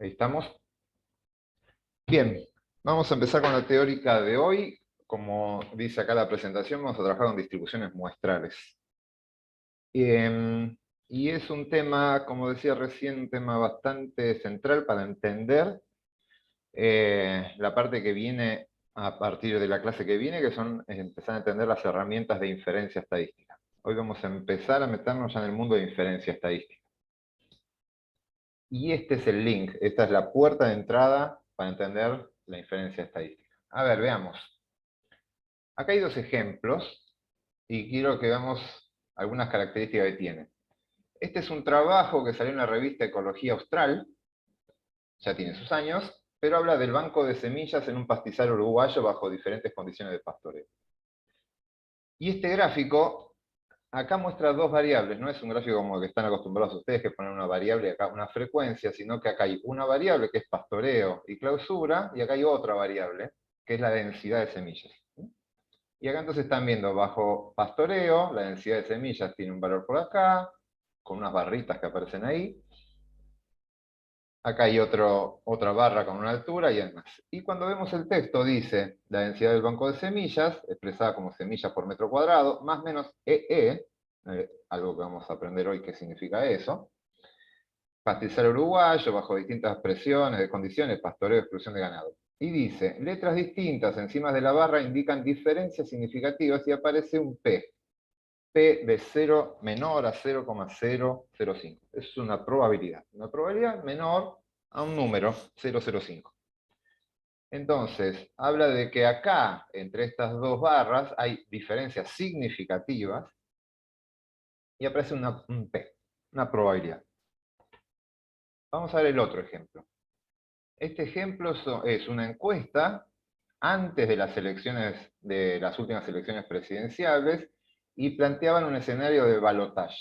Ahí estamos. Bien, vamos a empezar con la teórica de hoy. Como dice acá la presentación, vamos a trabajar con distribuciones muestrales. Y es un tema, como decía recién, un tema bastante central para entender la parte que viene a partir de la clase que viene, que son empezar a entender las herramientas de inferencia estadística. Hoy vamos a empezar a meternos ya en el mundo de inferencia estadística. Y este es el link, esta es la puerta de entrada para entender la inferencia estadística. A ver, veamos. Acá hay dos ejemplos y quiero que veamos algunas características que tiene. Este es un trabajo que salió en la revista Ecología Austral, ya tiene sus años, pero habla del banco de semillas en un pastizal uruguayo bajo diferentes condiciones de pastoreo. Y este gráfico acá muestra dos variables, no es un gráfico como el que están acostumbrados ustedes que ponen una variable y acá una frecuencia, sino que acá hay una variable que es pastoreo y clausura, y acá hay otra variable, que es la densidad de semillas. Y acá entonces están viendo bajo pastoreo, la densidad de semillas tiene un valor por acá, con unas barritas que aparecen ahí. Acá hay otra barra con una altura y demás. Y cuando vemos el texto dice la densidad del banco de semillas, expresada como semillas por metro cuadrado, más o menos EE, algo que vamos a aprender hoy qué significa eso. Pastizal uruguayo, bajo distintas presiones, de condiciones, pastoreo y exclusión de ganado. Y dice, letras distintas encima de la barra indican diferencias significativas y aparece un P. P de 0 menor a 0,005. Es una probabilidad menor a un número 0,05. Entonces, habla de que acá, entre estas dos barras, hay diferencias significativas y aparece un P, una probabilidad. Vamos a ver el otro ejemplo. Este ejemplo es una encuesta antes de las elecciones, de las últimas elecciones presidenciales, y planteaban un escenario de balotaje.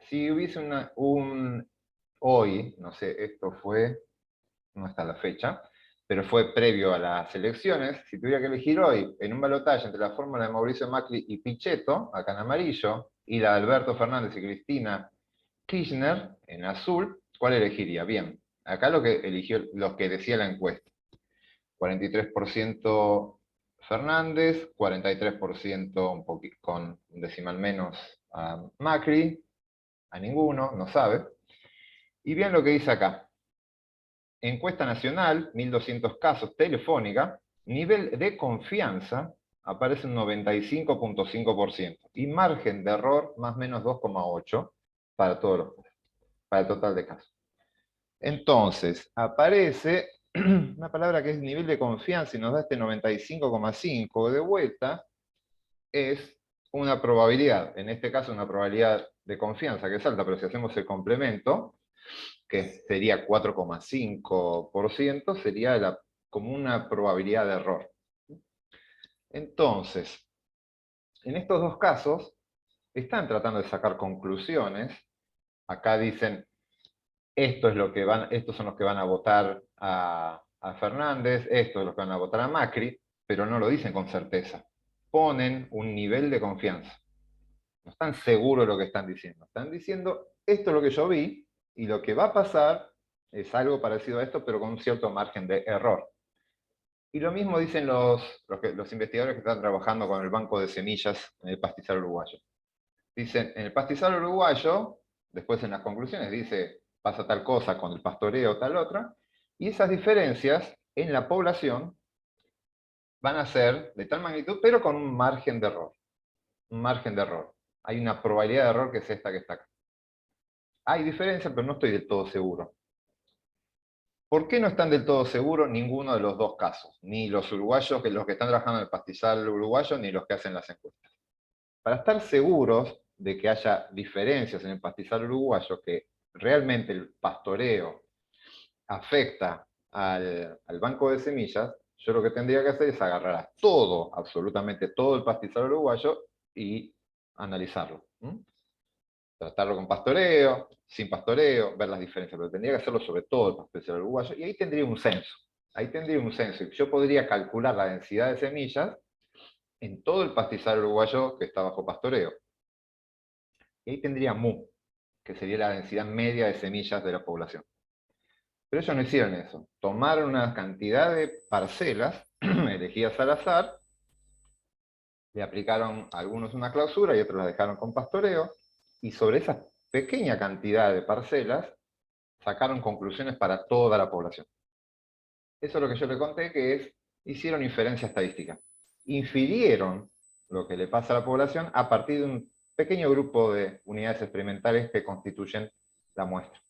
Si hubiese hoy, no sé, esto fue, no está la fecha, pero fue previo a las elecciones, si tuviera que elegir hoy en un balotaje entre la fórmula de Mauricio Macri y Pichetto, acá en amarillo, y la de Alberto Fernández y Cristina Kirchner, en azul, ¿cuál elegiría? Bien, acá lo que eligió, lo que decía la encuesta. 43% Fernández, 43% un poquito con un decimal menos a Macri, a ninguno, no sabe. Y bien lo que dice acá. Encuesta nacional, 1200 casos, telefónica, nivel de confianza, aparece un 95,5%. Y margen de error, más o menos 2,8 para el total de casos. Entonces, aparece una palabra que es nivel de confianza y nos da este 95,5 de vuelta, es una probabilidad, en este caso una probabilidad de confianza que es alta, pero si hacemos el complemento, que sería 4,5%, sería como una probabilidad de error. Entonces, en estos dos casos, están tratando de sacar conclusiones. Acá dicen, estos son los que van a votar a Fernández, estos son los que van a votar a Macri, pero no lo dicen con certeza. Ponen un nivel de confianza. No están seguros de lo que están diciendo. Están diciendo, esto es lo que yo vi, y lo que va a pasar es algo parecido a esto, pero con un cierto margen de error. Y lo mismo dicen los investigadores que están trabajando con el banco de semillas en el pastizal uruguayo. Dicen, en el pastizal uruguayo, después en las conclusiones dice, pasa tal cosa con el pastoreo, tal otra, y esas diferencias en la población van a ser de tal magnitud, pero con un margen de error. Un margen de error. Hay una probabilidad de error que es esta que está acá. Hay diferencias, pero no estoy del todo seguro. ¿Por qué no están del todo seguros ninguno de los dos casos? Ni los uruguayos, los que están trabajando en el pastizal uruguayo, ni los que hacen las encuestas. Para estar seguros de que haya diferencias en el pastizal uruguayo, que realmente el pastoreo afecta al banco de semillas, yo lo que tendría que hacer es agarrar a todo, absolutamente todo el pastizal uruguayo y analizarlo. Tratarlo con pastoreo, sin pastoreo, ver las diferencias, pero tendría que hacerlo sobre todo el pastizal uruguayo, y ahí tendría un censo. Ahí tendría un censo, y yo podría calcular la densidad de semillas en todo el pastizal uruguayo que está bajo pastoreo. Y ahí tendría mu, que sería la densidad media de semillas de la población. Pero ellos no hicieron eso. Tomaron una cantidad de parcelas elegidas al azar, le aplicaron a algunos una clausura y otros las dejaron con pastoreo, y sobre esa pequeña cantidad de parcelas sacaron conclusiones para toda la población. Eso es lo que yo le conté, que es, hicieron inferencia estadística. Infirieron lo que le pasa a la población a partir de un pequeño grupo de unidades experimentales que constituyen la muestra.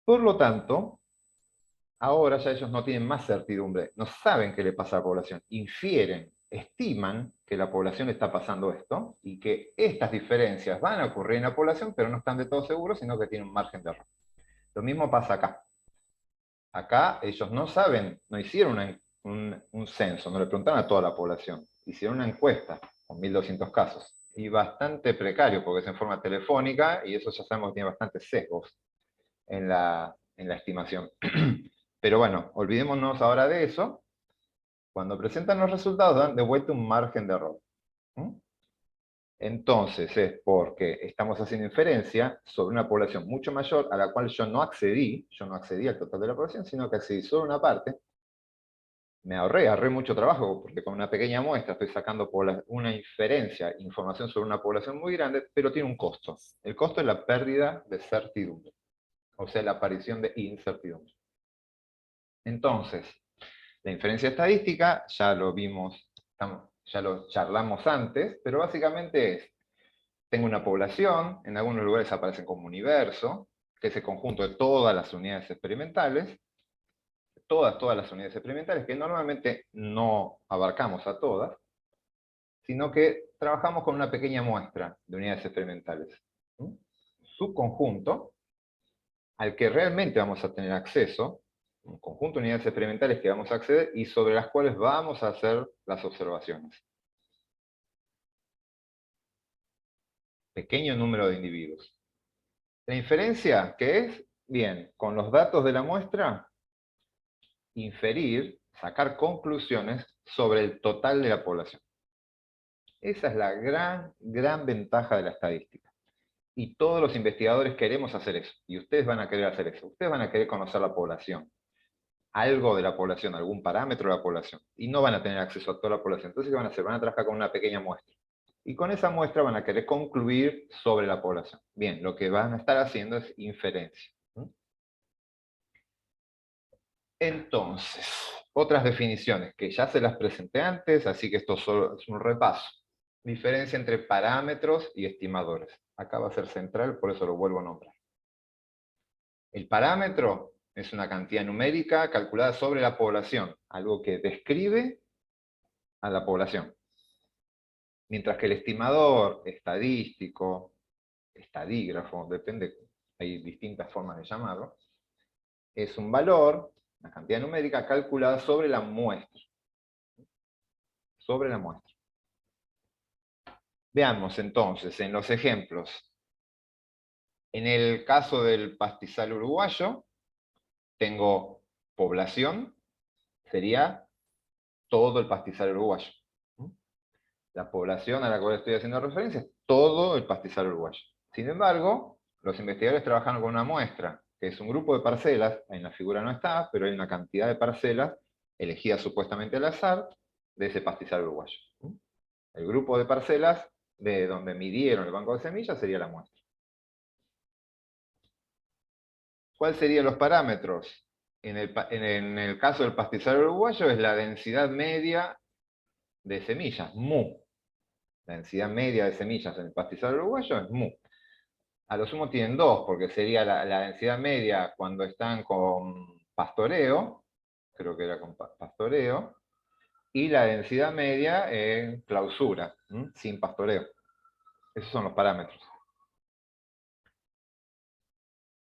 Por lo tanto, ahora ya ellos no tienen más certidumbre, no saben qué le pasa a la población, infieren, estiman que la población está pasando esto y que estas diferencias van a ocurrir en la población, pero no están de todo seguros, sino que tienen un margen de error. Lo mismo pasa acá. Acá ellos no saben, no hicieron un censo, no le preguntaron a toda la población, hicieron una encuesta con 1.200 casos, y bastante precario porque es en forma telefónica, y eso ya sabemos que tiene bastantes sesgos en la estimación. Pero bueno, olvidémonos ahora de eso. Cuando presentan los resultados dan de vuelta un margen de error. Entonces es porque estamos haciendo inferencia sobre una población mucho mayor a la cual yo no accedí al total de la población, sino que accedí solo a una parte. Me ahorré mucho trabajo, porque con una pequeña muestra estoy sacando una inferencia, información sobre una población muy grande, pero tiene un costo. El costo es la pérdida de certidumbre, o sea, la aparición de incertidumbre. Entonces, la inferencia estadística, ya lo vimos, ya lo charlamos antes, pero básicamente es, tengo una población, en algunos lugares aparecen como universo, que es el conjunto de todas las unidades experimentales, todas las unidades experimentales, que normalmente no abarcamos a todas, sino que trabajamos con una pequeña muestra de unidades experimentales. Su conjunto, al que realmente vamos a tener acceso, un conjunto de unidades experimentales que vamos a acceder y sobre las cuales vamos a hacer las observaciones. Pequeño número de individuos. La inferencia, ¿qué es? Bien, con los datos de la muestra, inferir, sacar conclusiones sobre el total de la población. Esa es la gran ventaja de la estadística. Y todos los investigadores queremos hacer eso. Y ustedes van a querer hacer eso. Ustedes van a querer conocer la población. Algo de la población, algún parámetro de la población. Y no van a tener acceso a toda la población. Entonces, ¿qué van a hacer? Van a trabajar con una pequeña muestra. Y con esa muestra van a querer concluir sobre la población. Bien, lo que van a estar haciendo es inferencia. Entonces, otras definiciones que ya se las presenté antes, así que esto solo es un repaso. Diferencia entre parámetros y estimadores. Acá va a ser central, por eso lo vuelvo a nombrar. El parámetro es una cantidad numérica calculada sobre la población, algo que describe a la población. Mientras que el estimador estadístico, estadígrafo, depende, hay distintas formas de llamarlo, es un valor, una cantidad numérica calculada sobre la muestra. Sobre la muestra. Veamos entonces en los ejemplos. En el caso del pastizal uruguayo, tengo población, sería todo el pastizal uruguayo. La población a la cual estoy haciendo referencia es todo el pastizal uruguayo. Sin embargo, los investigadores trabajaron con una muestra, que es un grupo de parcelas, en la figura no está, pero hay una cantidad de parcelas elegidas supuestamente al azar de ese pastizal uruguayo. El grupo de parcelas de donde midieron el banco de semillas sería la muestra. ¿Cuáles serían los parámetros? En el caso del pastizal uruguayo es la densidad media de semillas, mu. La densidad media de semillas en el pastizal uruguayo es mu. A lo sumo tienen dos, porque sería la densidad media cuando están con pastoreo, creo que era con pastoreo, y la densidad media en clausura, sin pastoreo. Esos son los parámetros.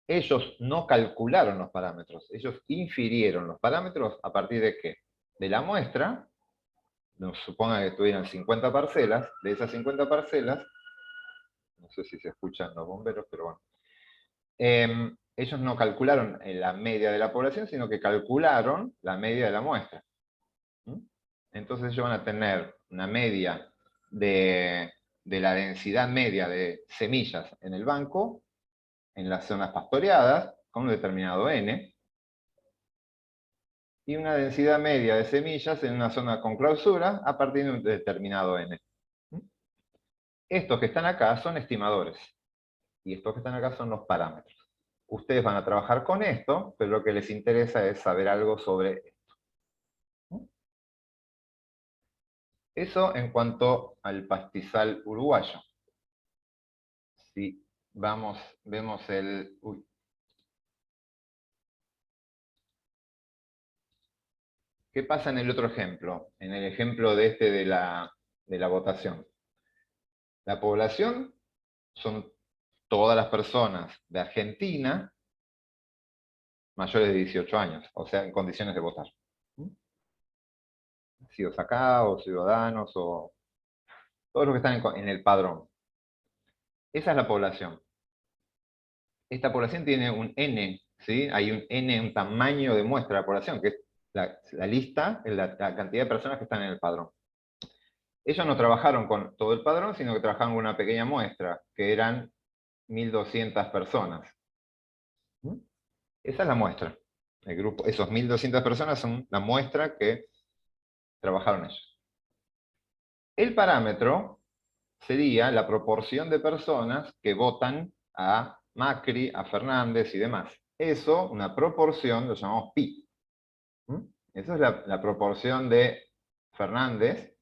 Ellos no calcularon los parámetros, ellos infirieron los parámetros a partir de ¿qué? De la muestra, nos suponga que tuvieran 50 parcelas, de esas 50 parcelas, no sé si se escuchan los bomberos, pero bueno, ellos no calcularon la media de la población, sino que calcularon la media de la muestra. Entonces ellos van a tener una media de la densidad media de semillas en el banco, en las zonas pastoreadas, con un determinado n, y una densidad media de semillas en una zona con clausura a partir de un determinado n. Estos que están acá son estimadores, y estos que están acá son los parámetros. Ustedes van a trabajar con esto, pero lo que les interesa es saber algo sobre esto. Eso en cuanto al pastizal uruguayo. Si vemos el... Uy. ¿Qué pasa en el otro ejemplo? En el ejemplo de la votación. La población son todas las personas de Argentina mayores de 18 años, o sea, en condiciones de votar. Nacidos acá, o ciudadanos, o todos los que están en el padrón. Esa es la población. Esta población tiene un N, ¿sí? Hay un N, un tamaño de muestra de la población, que es la lista, la cantidad de personas que están en el padrón. Ellos no trabajaron con todo el padrón, sino que trabajaron con una pequeña muestra, que eran 1.200 personas. Esa es la muestra. El grupo, esos 1.200 personas son la muestra que trabajaron ellos. El parámetro sería la proporción de personas que votan a Macri, a Fernández y demás. Eso, una proporción, lo llamamos pi. Esa es la proporción de Fernández,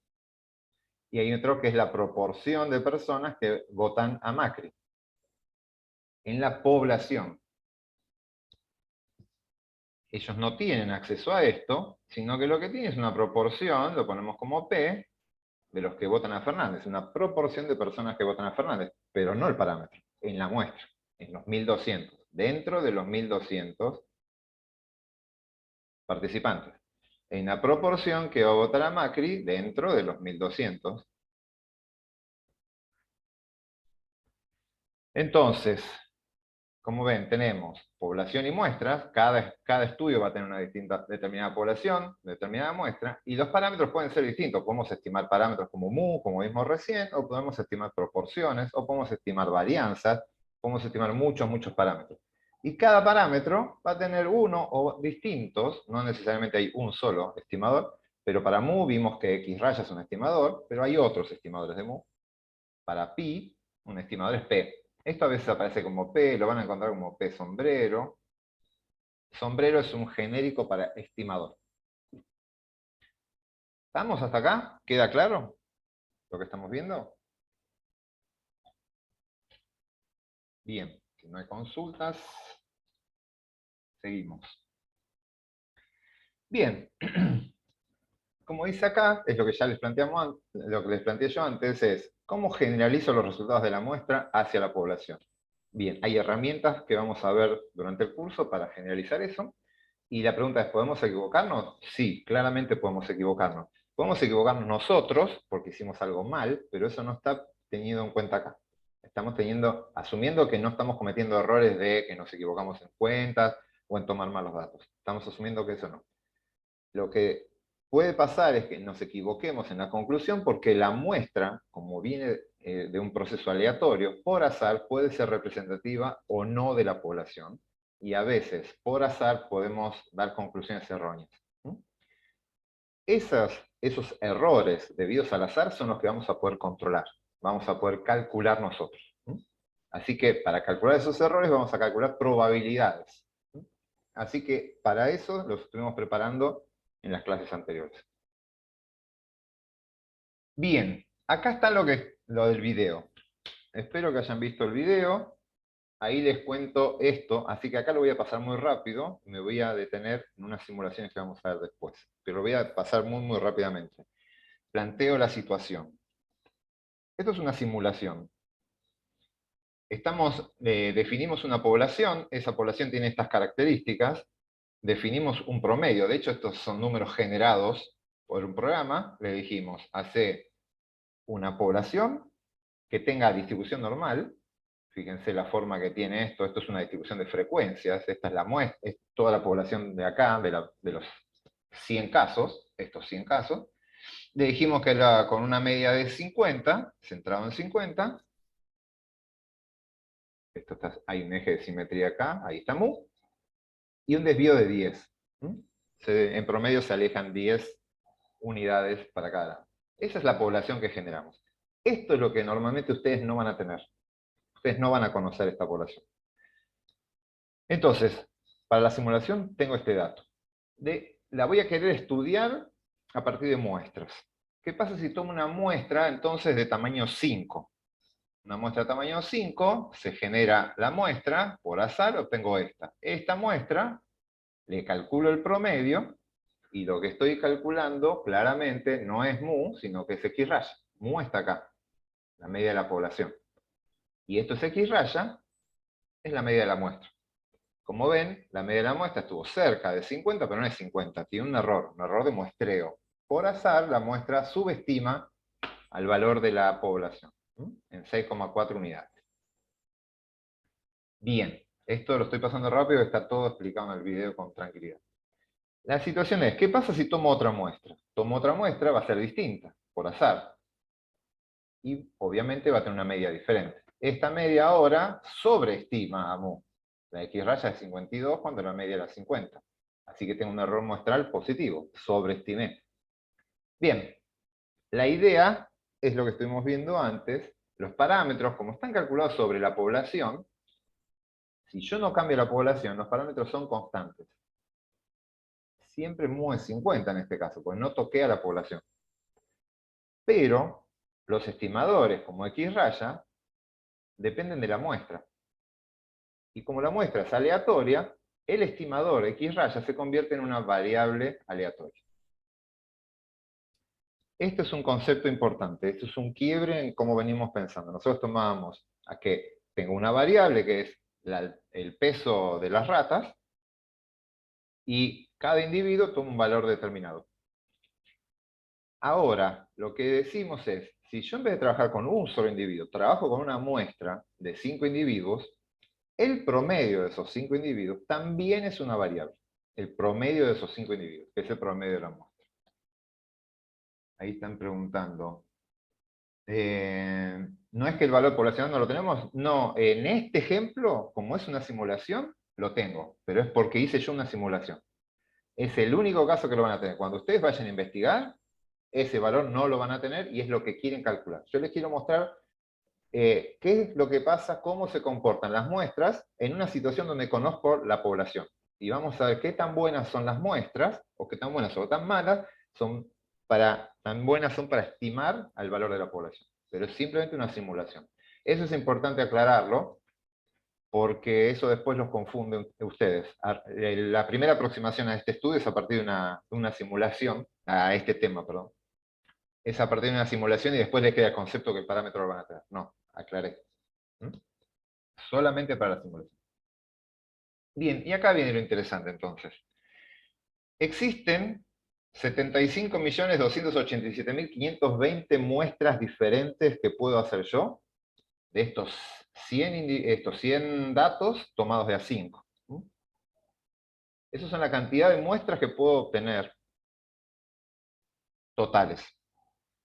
y hay otro que es la proporción de personas que votan a Macri. En la población. Ellos no tienen acceso a esto, sino que lo que tienen es una proporción, lo ponemos como P, de los que votan a Fernández, una proporción de personas que votan a Fernández, pero no el parámetro, en la muestra, en los 1.200, dentro de los 1.200 participantes, en la proporción que va a votar a Macri dentro de los 1.200. Entonces, como ven, tenemos población y muestras, cada estudio va a tener una determinada población, determinada muestra, y los parámetros pueden ser distintos. Podemos estimar parámetros como mu, como vimos recién, o podemos estimar proporciones, o podemos estimar varianzas, podemos estimar muchos parámetros. Y cada parámetro va a tener uno o distintos, no necesariamente hay un solo estimador, pero para mu vimos que x raya es un estimador, pero hay otros estimadores de mu. Para pi, un estimador es p. Esto a veces aparece como P, lo van a encontrar como P sombrero. Sombrero es un genérico para estimador. ¿Estamos hasta acá? ¿Queda claro lo que estamos viendo? Bien, si no hay consultas, seguimos. Bien, como dice acá, es lo que ya les planteamos, lo que les planteé yo antes es, ¿cómo generalizo los resultados de la muestra hacia la población? Bien, hay herramientas que vamos a ver durante el curso para generalizar eso. Y la pregunta es, ¿podemos equivocarnos? Sí, claramente podemos equivocarnos. Podemos equivocarnos nosotros, porque hicimos algo mal, pero eso no está tenido en cuenta acá. Estamos asumiendo que no estamos cometiendo errores de que nos equivocamos en cuentas o en tomar malos datos. Estamos asumiendo que eso no. Lo que puede pasar es que nos equivoquemos en la conclusión porque la muestra, como viene de un proceso aleatorio, por azar puede ser representativa o no de la población, y a veces, por azar, podemos dar conclusiones erróneas. Esos errores debidos al azar son los que vamos a poder controlar, vamos a poder calcular nosotros. Así que para calcular esos errores vamos a calcular probabilidades. Así que para eso los estuvimos preparando en las clases anteriores. Bien, acá está lo del video. Espero que hayan visto el video. Ahí les cuento esto, así que acá lo voy a pasar muy rápido. Me voy a detener en unas simulaciones que vamos a ver después. Pero lo voy a pasar muy rápidamente. Planteo la situación. Esto es una simulación. Definimos una población, esa población tiene estas características, definimos un promedio, de hecho estos son números generados por un programa, le dijimos, hace una población que tenga distribución normal, fíjense la forma que tiene esto es una distribución de frecuencias, esta es la muestra, es toda la población de acá, de los 100 casos, estos 100 casos, le dijimos que era con una media de 50, centrado en 50, hay un eje de simetría acá, ahí está mu, y un desvío de 10. ¿Mm? En promedio se alejan 10 unidades para cada lado. Esa es la población que generamos. Esto es lo que normalmente ustedes no van a tener. Ustedes no van a conocer esta población. Entonces, para la simulación tengo este dato. La voy a querer estudiar a partir de muestras. ¿Qué pasa si tomo una muestra entonces de tamaño 5? Una muestra de tamaño 5, se genera la muestra, por azar obtengo esta. Esta muestra, le calculo el promedio, y lo que estoy calculando claramente no es mu, sino que es x raya. Mu está acá, la media de la población. Y esto es x raya, es la media de la muestra. Como ven, la media de la muestra estuvo cerca de 50, pero no es 50, tiene un error de muestreo. Por azar, la muestra subestima al valor de la población, en 6,4 unidades. Bien, esto lo estoy pasando rápido, está todo explicado en el video con tranquilidad. La situación es, ¿qué pasa si tomo otra muestra? Tomo otra muestra, va a ser distinta, por azar. Y obviamente va a tener una media diferente. Esta media ahora sobreestima a mu. La x raya es 52 cuando la media era 50. Así que tengo un error muestral positivo, sobreestimé. Bien, la idea es lo que estuvimos viendo antes. Los parámetros, como están calculados sobre la población, si yo no cambio la población, los parámetros son constantes. Siempre mu es 50 en este caso, porque no toqué a la población. Pero los estimadores, como x raya, dependen de la muestra. Y como la muestra es aleatoria, el estimador x raya se convierte en una variable aleatoria. Esto es un concepto importante, esto es un quiebre en cómo venimos pensando. Nosotros tomábamos a que tengo una variable que es el peso de las ratas, y cada individuo toma un valor determinado. Ahora, lo que decimos es, si yo en vez de trabajar con un solo individuo, trabajo con una muestra de 5 individuos, el promedio de esos 5 individuos también es una variable. El promedio de esos 5 individuos, que es el promedio de la muestra. Ahí están preguntando. ¿No es que el valor poblacional no lo tenemos? No, en este ejemplo, como es una simulación, lo tengo, pero es porque hice yo una simulación. Es el único caso que lo van a tener. Cuando ustedes vayan a investigar, ese valor no lo van a tener y es lo que quieren calcular. Yo les quiero mostrar qué es lo que pasa, cómo se comportan las muestras en una situación donde conozco la población. Y vamos a ver qué tan buenas son las muestras, o qué tan buenas o tan malas tan buenas son para estimar al valor de la población. Pero es simplemente una simulación. Eso es importante aclararlo, porque eso después los confunde ustedes. La primera aproximación a este estudio es a partir de una simulación, a este tema, perdón. Es a partir de una simulación y después les queda el concepto que el parámetro lo van a tener. No, aclaré. ¿Mm? Solamente para la simulación. Bien, y acá viene lo interesante entonces. Existen 75.287.520 muestras diferentes que puedo hacer yo de estos 100 datos tomados de A5. Esas son la cantidad de muestras que puedo obtener totales.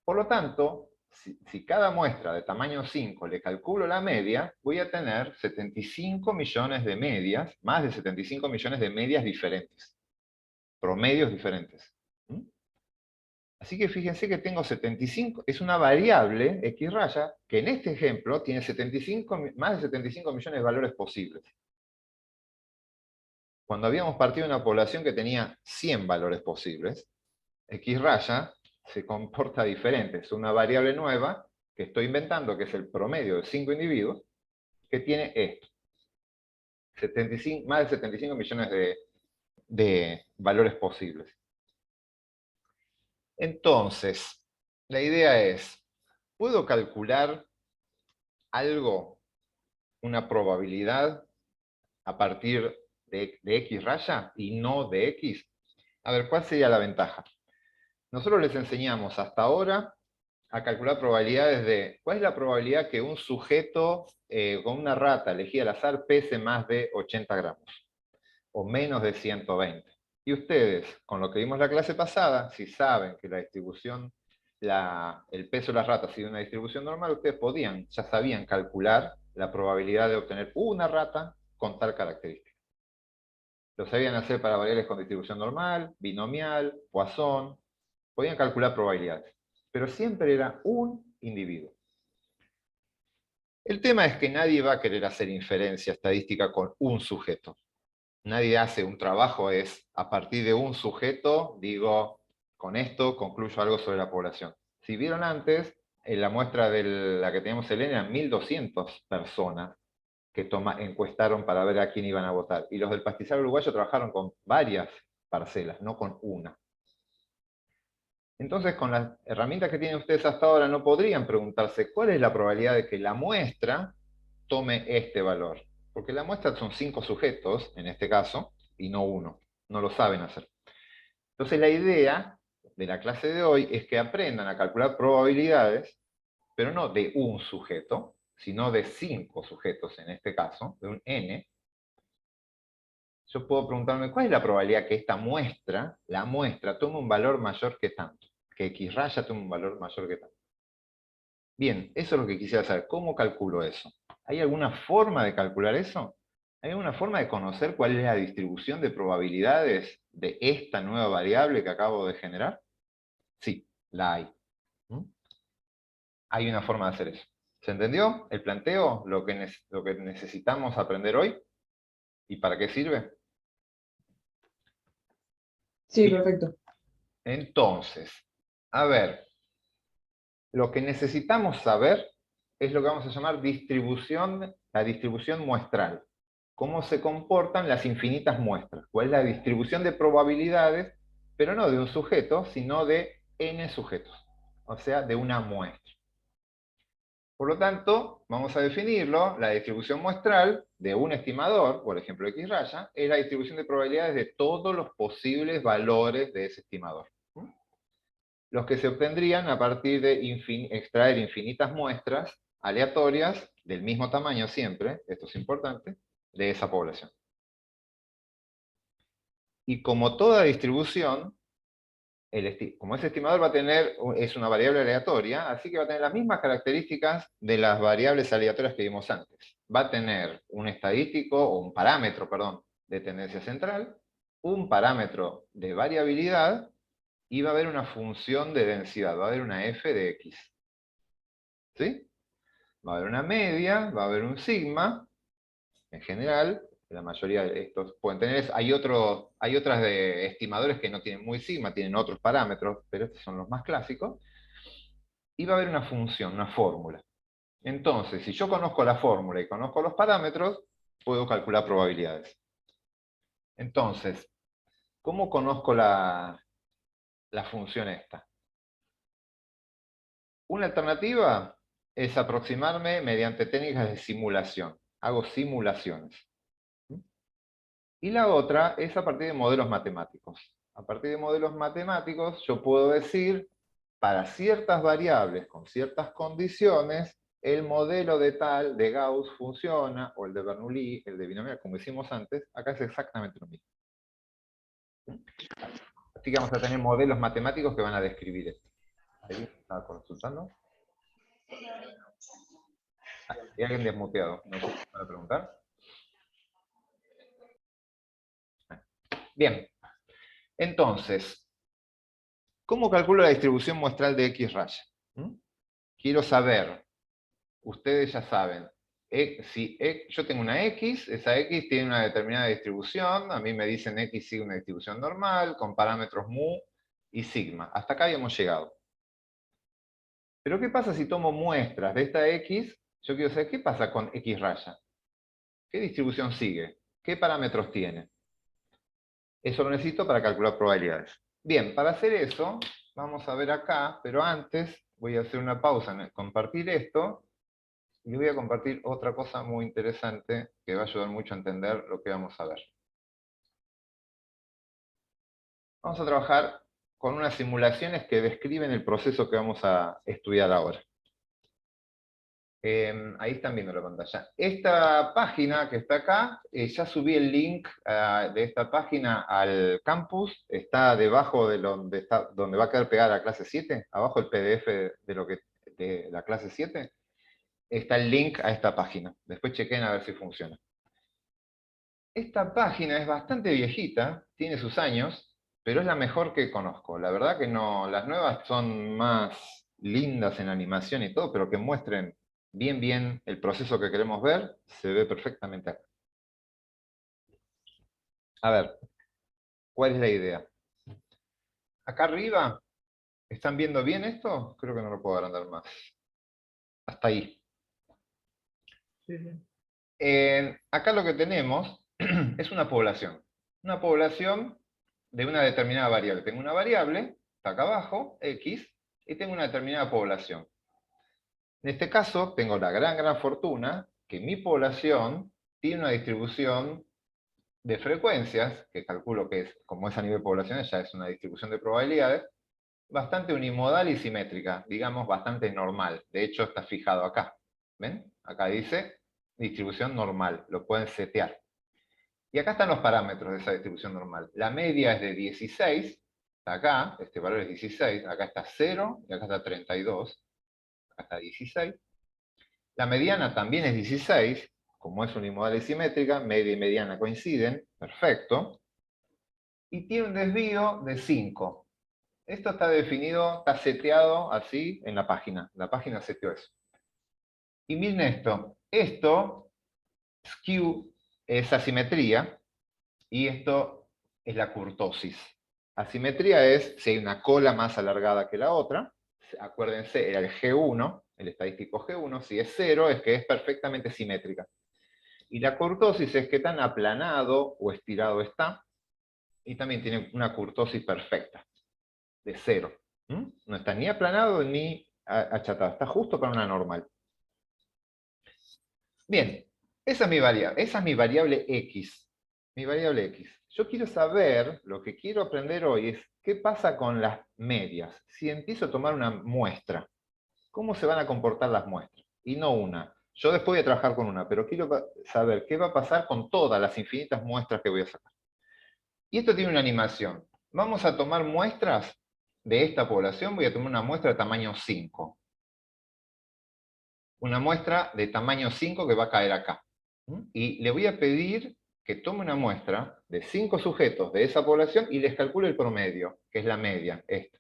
Por lo tanto, si cada muestra de tamaño 5 le calculo la media, voy a tener 75 millones de medias, más de 75 millones de medias diferentes, promedios diferentes. Así que fíjense que tengo 75, es una variable, x raya, que en este ejemplo tiene más de 75 millones de valores posibles. Cuando habíamos partido de una población que tenía 100 valores posibles, x raya se comporta diferente. Es una variable nueva que estoy inventando, que es el promedio de 5 individuos, que tiene esto. Más de 75 millones de valores posibles. Entonces, la idea es, ¿puedo calcular algo, una probabilidad, a partir de x raya y no de x? A ver, ¿cuál sería la ventaja? Nosotros les enseñamos hasta ahora a calcular probabilidades de cuál es la probabilidad que un sujeto con una rata elegida al azar pese más de 80 gramos o menos de 120. Y ustedes, con lo que vimos la clase pasada, si saben que la distribución, el peso de las ratas sigue una distribución normal, ustedes ya sabían calcular la probabilidad de obtener una rata con tal característica. Lo sabían hacer para variables con distribución normal, binomial, Poisson. Podían calcular probabilidades. Pero siempre era un individuo. El tema es que nadie va a querer hacer inferencia estadística con un sujeto. Nadie hace un trabajo, es a partir de un sujeto, digo, con esto concluyo algo sobre la población. Si vieron antes, en la muestra de la que teníamos en eran 1.200 personas que encuestaron para ver a quién iban a votar. Y los del pastizal uruguayo trabajaron con varias parcelas, no con una. Entonces, con las herramientas que tienen ustedes hasta ahora, no podrían preguntarse cuál es la probabilidad de que la muestra tome este valor. Porque la muestra son 5 sujetos, en este caso, y no uno. No lo saben hacer. Entonces, la idea de la clase de hoy es que aprendan a calcular probabilidades, pero no de un sujeto, sino de 5 sujetos, en este caso, de un n. Yo puedo preguntarme, ¿cuál es la probabilidad que esta muestra, la muestra, tome un valor mayor que tanto? Que X raya tome un valor mayor que tanto. Bien, eso es lo que quisiera saber. ¿Cómo calculo eso? ¿Hay alguna forma de calcular eso? ¿Hay alguna forma de conocer cuál es la distribución de probabilidades de esta nueva variable que acabo de generar? Sí, la hay. ¿Mm? Hay una forma de hacer eso. ¿Se entendió el planteo? Lo que necesitamos aprender hoy. ¿Y para qué sirve? Sí, Bien, perfecto. entonces, a ver, lo que necesitamos saber es lo que vamos a llamar la distribución muestral. Cómo se comportan las infinitas muestras. Cuál es la distribución de probabilidades, pero no de un sujeto, sino de n sujetos. O sea, de una muestra. Por lo tanto, vamos a definirlo, la distribución muestral de un estimador, por ejemplo X raya, es la distribución de probabilidades de todos los posibles valores de ese estimador. Los que se obtendrían a partir de extraer infinitas muestras aleatorias, del mismo tamaño siempre, esto es importante, de esa población. Y como toda distribución, como ese estimador va a tener, es una variable aleatoria, así que va a tener las mismas características de las variables aleatorias que vimos antes. Va a tener un estadístico, o un parámetro, perdón, de tendencia central, un parámetro de variabilidad, y va a haber una función de densidad, va a haber una f de x. ¿Sí? Va a haber una media, va a haber un sigma, en general, la mayoría de estos pueden tener, hay otras de estimadores que no tienen muy sigma, tienen otros parámetros, pero estos son los más clásicos, y va a haber una función, una fórmula. Entonces, si yo conozco la fórmula y conozco los parámetros, puedo calcular probabilidades. Entonces, ¿cómo conozco la función esta? Una alternativa es aproximarme mediante técnicas de simulación. Hago simulaciones. Y la otra es a partir de modelos matemáticos. A partir de modelos matemáticos yo puedo decir, para ciertas variables con ciertas condiciones, el modelo de tal, de Gauss, funciona, o el de Bernoulli, el de binomial, como hicimos antes, acá es exactamente lo mismo. Así que vamos a tener modelos matemáticos que van a describir esto. ¿Alguien está consultando? ¿Hay alguien desmuteado? No sé si para preguntar. Bien, entonces, ¿cómo calculo la distribución muestral de X raya? Quiero saber, ustedes ya saben, si yo tengo una X, esa X tiene una determinada distribución, a mí me dicen X sigue una distribución normal, con parámetros mu y sigma. Hasta acá habíamos llegado. Pero ¿qué pasa si tomo muestras de esta X? Yo quiero saber, ¿qué pasa con X raya? ¿Qué distribución sigue? ¿Qué parámetros tiene? Eso lo necesito para calcular probabilidades. Bien, para hacer eso, vamos a ver acá, pero antes voy a hacer una pausa en compartir esto, y voy a compartir otra cosa muy interesante que va a ayudar mucho a entender lo que vamos a ver. Vamos a trabajar con unas simulaciones que describen el proceso que vamos a estudiar ahora. Ahí están viendo la pantalla. Esta página que está acá, ya subí el link de esta página al campus, está debajo de donde va a quedar pegada la clase 7, abajo el PDF de la clase 7, está el link a esta página. Después chequen a ver si funciona. Esta página es bastante viejita, tiene sus años, pero es la mejor que conozco. La verdad que no, las nuevas son más lindas en animación y todo, pero que muestren bien el proceso que queremos ver, se ve perfectamente acá. A ver, ¿cuál es la idea? Acá arriba, ¿están viendo bien esto? Creo que no lo puedo agrandar más. Hasta ahí. Sí, sí. Acá lo que tenemos es una población. Una población de una determinada variable. Tengo una variable, está acá abajo, X, y tengo una determinada población. En este caso, tengo la gran fortuna que mi población tiene una distribución de frecuencias, que calculo que es, como es a nivel poblacional, ya es una distribución de probabilidades, bastante unimodal y simétrica, digamos bastante normal. De hecho, está fijado acá. ¿Ven? Acá dice distribución normal, lo pueden setear. Y acá están los parámetros de esa distribución normal. La media es de 16, está acá, este valor es 16, acá está 0 y acá está 32, acá está 16. La mediana también es 16, como es unimodal y simétrica, media y mediana coinciden, perfecto. Y tiene un desvío de 5. Esto está definido, está seteado así en la página. La página seteó eso. Y miren esto, skew es asimetría, y esto es la kurtosis. Asimetría es si hay una cola más alargada que la otra. Acuérdense, era el G1, el estadístico G1. Si es 0, es que es perfectamente simétrica. Y la kurtosis es que tan aplanado o estirado está. Y también tiene una kurtosis perfecta, de 0. No está ni aplanado ni achatado. Está justo para una normal. Bien, esa es mi variable X. Mi variable X. Yo quiero saber, lo que quiero aprender hoy es qué pasa con las medias. Si empiezo a tomar una muestra, ¿cómo se van a comportar las muestras? Y no una. Yo después voy a trabajar con una, pero quiero saber qué va a pasar con todas las infinitas muestras que voy a sacar. Y esto tiene una animación. Vamos a tomar muestras de esta población. Voy a tomar una muestra de tamaño 5. Una muestra de tamaño 5 que va a caer acá. Y le voy a pedir que tome una muestra de 5 sujetos de esa población y les calcule el promedio, que es la media, esta.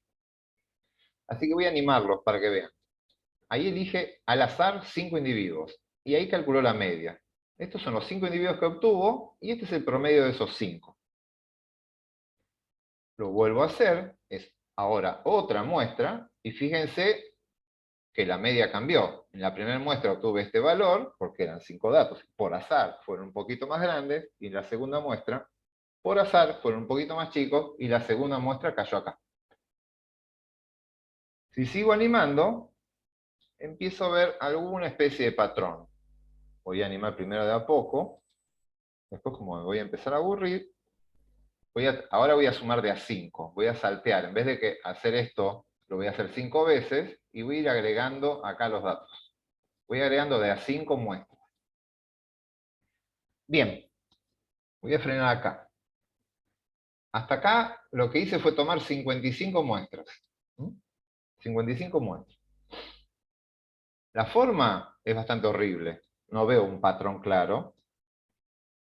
Así que voy a animarlos para que vean. Ahí elige al azar 5 individuos, y ahí calculó la media. Estos son los 5 individuos que obtuvo, y este es el promedio de esos 5. Lo vuelvo a hacer, es ahora otra muestra, y fíjense que la media cambió. En la primera muestra obtuve este valor, porque eran 5 datos, por azar fueron un poquito más grandes, y en la segunda muestra, por azar, fueron un poquito más chicos, y la segunda muestra cayó acá. Si sigo animando, empiezo a ver alguna especie de patrón. Voy a animar primero de a poco, después como me voy a empezar a aburrir, ahora voy a sumar de a 5, voy a saltear, en vez de que hacer esto, lo voy a hacer 5 veces, y voy a ir agregando acá los datos. Voy agregando de a 5 muestras. Bien, voy a frenar acá. Hasta acá lo que hice fue tomar 55 muestras. 55 muestras. La forma es bastante horrible. No veo un patrón claro,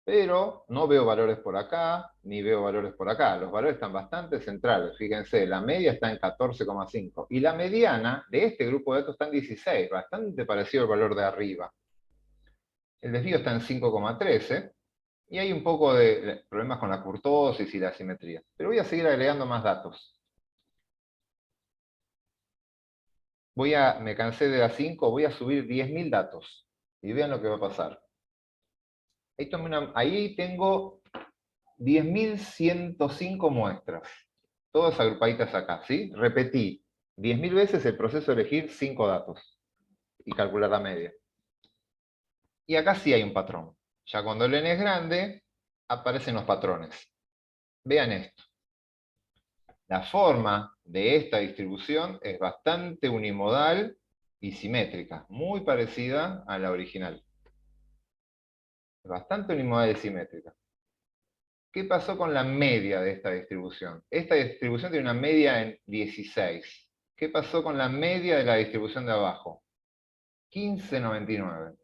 pero no veo valores por acá, ni veo valores por acá. Los valores están bastante centrales. Fíjense, la media está en 14,5. Y la mediana de este grupo de datos está en 16, bastante parecido al valor de arriba. El desvío está en 5,13. Y hay un poco de problemas con la kurtosis y la simetría. Pero voy a seguir agregando más datos. Me cansé de las 5, voy a subir 10.000 datos. Y vean lo que va a pasar. Ahí tengo 10.105 muestras. Todas agrupaditas acá, ¿sí? Repetí 10.000 veces el proceso de elegir 5 datos y calcular la media. Y acá sí hay un patrón. Ya cuando el n es grande, aparecen los patrones. Vean esto. La forma de esta distribución es bastante unimodal y simétrica, muy parecida a la original. Bastante unimodal y simétrica. ¿Qué pasó con la media de esta distribución? Esta distribución tiene una media en 16. ¿Qué pasó con la media de la distribución de abajo? 15,99.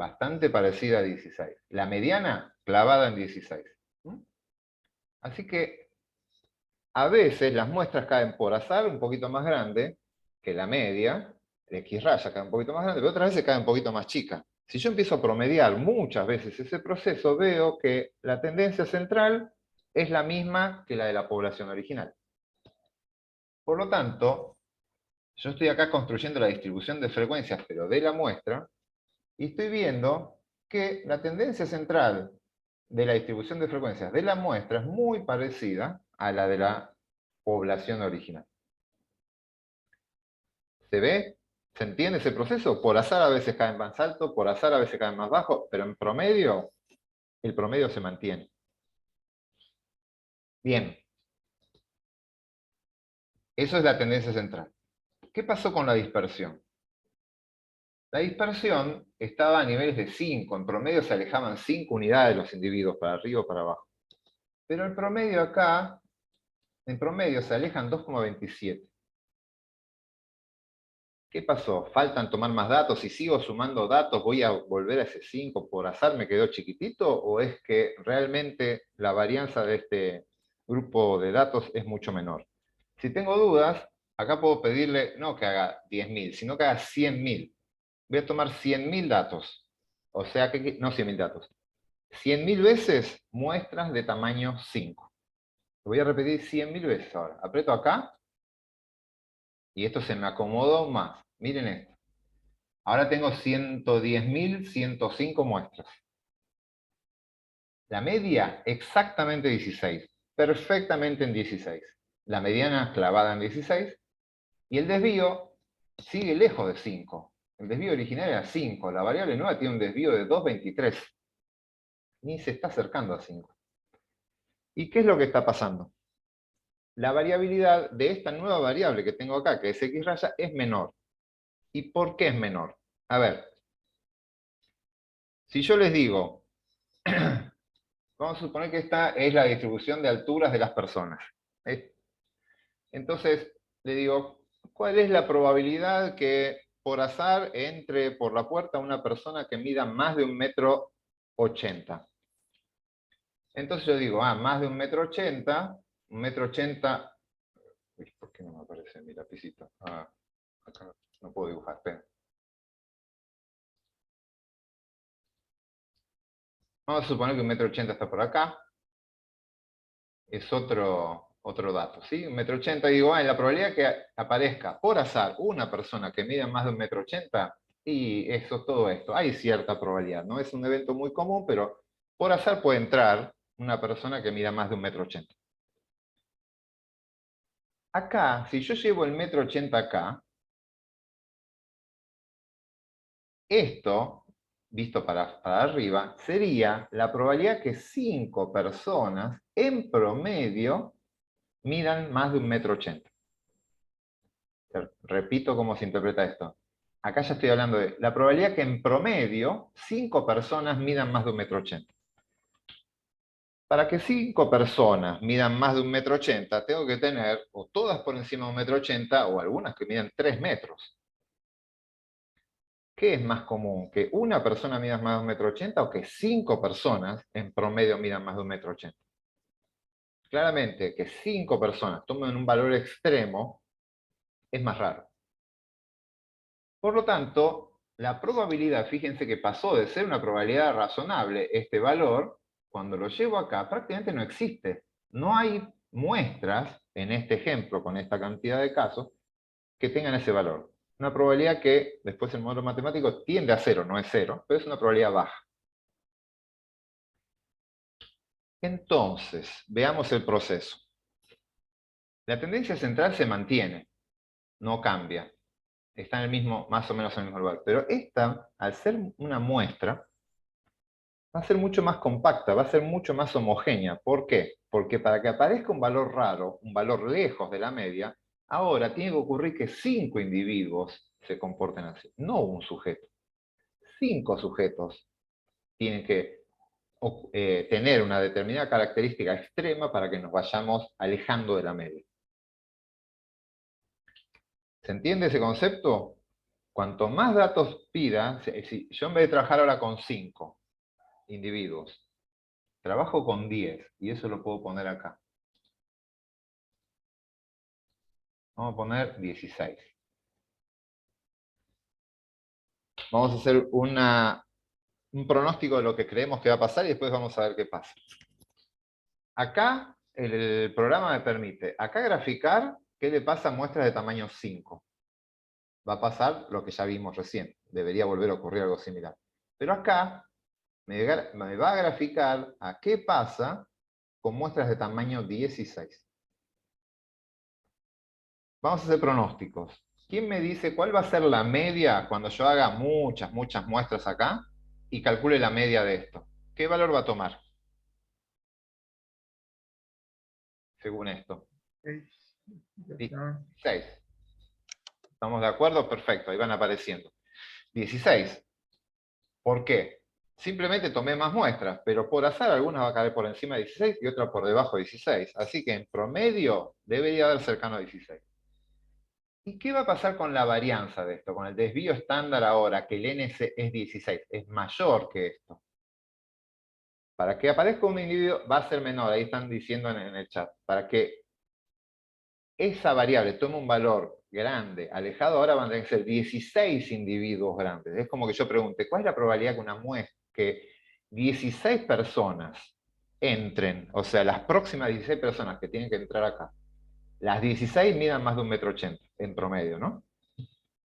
bastante parecida a 16. La mediana clavada en 16. ¿Mm? Así que a veces las muestras caen por azar un poquito más grande que la media, el X raya cae un poquito más grande, pero otras veces cae un poquito más chica. Si yo empiezo a promediar muchas veces ese proceso, veo que la tendencia central es la misma que la de la población original. Por lo tanto, yo estoy acá construyendo la distribución de frecuencias, pero de la muestra, y estoy viendo que la tendencia central de la distribución de frecuencias de la muestra es muy parecida a la de la población original. ¿Se ve? ¿Se entiende ese proceso? Por azar a veces caen más alto, por azar a veces caen más bajo, pero en promedio, el promedio se mantiene. Bien, eso es la tendencia central. ¿Qué pasó con la dispersión? La dispersión estaba a niveles de 5, en promedio se alejaban 5 unidades los individuos para arriba o para abajo. Pero el promedio acá, en promedio se alejan 2,27. ¿Qué pasó? ¿Faltan tomar más datos? Si sigo sumando datos, ¿voy a volver a ese 5 por azar? ¿Me quedó chiquitito? ¿O es que realmente la varianza de este grupo de datos es mucho menor? Si tengo dudas, acá puedo pedirle no que haga 10.000, sino que haga 100.000. Voy a tomar 100.000 datos. O sea que, no 100.000 datos. 100.000 veces muestras de tamaño 5. Lo voy a repetir 100.000 veces ahora. Aprieto acá y esto se me acomodó más. Miren esto. Ahora tengo 110.105 muestras. La media exactamente 16. Perfectamente en 16. La mediana clavada en 16. Y el desvío sigue lejos de 5. El desvío original era 5. La variable nueva tiene un desvío de 2,23. Ni se está acercando a 5. ¿Y qué es lo que está pasando? La variabilidad de esta nueva variable que tengo acá, que es X raya, es menor. ¿Y por qué es menor? A ver, si yo les digo, vamos a suponer que esta es la distribución de alturas de las personas. Entonces, le digo, ¿cuál es la probabilidad que por azar entre por la puerta una persona que mida más de 1,80 m? Entonces yo digo, más de 1,80 m, 1,80 m. Uy, ¿por qué no me aparece mi lapicito? Acá no puedo dibujar, espera. Vamos a suponer que 1,80 m está por acá. Es otro dato, ¿sí? 1,80 m, digo, en la probabilidad que aparezca por azar una persona que mida más de 1,80 m, y eso, todo esto, hay cierta probabilidad. No es un evento muy común, pero por azar puede entrar una persona que mida más de 1,80 m. Acá, si yo llevo el 1,80 m acá, esto, visto para arriba, sería la probabilidad que 5 personas en promedio midan más de 1,80 m. Repito cómo se interpreta esto. Acá ya estoy hablando de la probabilidad que en promedio 5 personas midan más de 1,80 m. Para que 5 personas midan más de 1,80 m, tengo que tener o todas por encima de 1,80 m o algunas que midan 3 metros. ¿Qué es más común? ¿Que una persona mida más de 1,80 m o que 5 personas en promedio midan más de 1,80 m? Claramente que 5 personas tomen un valor extremo es más raro. Por lo tanto, la probabilidad, fíjense que pasó de ser una probabilidad razonable este valor, cuando lo llevo acá, prácticamente no existe. No hay muestras, en este ejemplo, con esta cantidad de casos, que tengan ese valor. Una probabilidad que, después el modelo matemático tiende a cero, no es cero, pero es una probabilidad baja. Entonces, veamos el proceso. La tendencia central se mantiene, no cambia. Está en el mismo, más o menos en el mismo lugar. Pero esta, al ser una muestra, va a ser mucho más compacta, va a ser mucho más homogénea. ¿Por qué? Porque para que aparezca un valor raro, un valor lejos de la media, ahora tiene que ocurrir que 5 individuos se comporten así, no un sujeto. 5 sujetos tienen que tener una determinada característica extrema para que nos vayamos alejando de la media. ¿Se entiende ese concepto? Cuanto más datos pida, si yo en vez de trabajar ahora con 5 individuos, trabajo con 10, y eso lo puedo poner acá. Vamos a poner 16. Vamos a hacer un pronóstico de lo que creemos que va a pasar y después vamos a ver qué pasa. Acá el programa me permite, acá graficar qué le pasa a muestras de tamaño 5. Va a pasar lo que ya vimos recién. Debería volver a ocurrir algo similar. Pero acá me va a graficar a qué pasa con muestras de tamaño 16. Vamos a hacer pronósticos. ¿Quién me dice cuál va a ser la media cuando yo haga muchas muestras acá y calcule la media de esto? ¿Qué valor va a tomar? Según esto. 16. ¿Estamos de acuerdo? Perfecto, ahí van apareciendo. 16. ¿Por qué? Simplemente tomé más muestras, pero por azar algunas va a caer por encima de 16 y otras por debajo de 16. Así que en promedio debería haber cercano a 16. ¿Y qué va a pasar con la varianza de esto? Con el desvío estándar ahora, que el NS es 16, es mayor que esto. Para que aparezca un individuo va a ser menor, ahí están diciendo en el chat. Para que esa variable tome un valor grande, alejado, ahora van a tener que ser 16 individuos grandes. Es como que yo pregunte, ¿cuál es la probabilidad que una muestra, que 16 personas entren, o sea, las próximas 16 personas que tienen que entrar acá, las 16 midan más de 1,80 m en promedio, ¿no?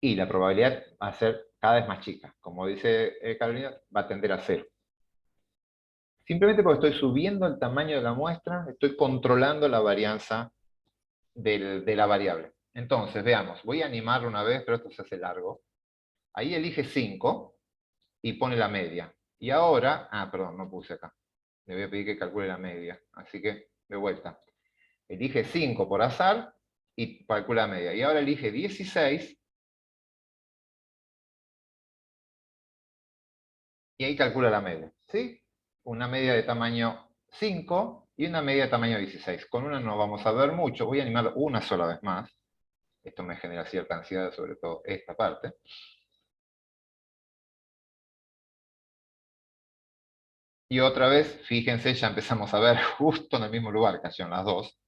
Y la probabilidad va a ser cada vez más chica. Como dice Carolina, va a tender a 0. Simplemente porque estoy subiendo el tamaño de la muestra, estoy controlando la varianza de la variable. Entonces, veamos, voy a animarlo una vez, pero esto se hace largo. Ahí elige 5 y pone la media. Y ahora, perdón, no puse acá. Le voy a pedir que calcule la media. Así que, de vuelta. Elige 5 por azar y calcula la media. Y ahora elige 16 y ahí calcula la media. ¿Sí? Una media de tamaño 5 y una media de tamaño 16. Con una no vamos a ver mucho. Voy a animarlo una sola vez más. Esto me genera cierta ansiedad, sobre todo esta parte. Y otra vez, fíjense, ya empezamos a ver justo en el mismo lugar, casi en las dos.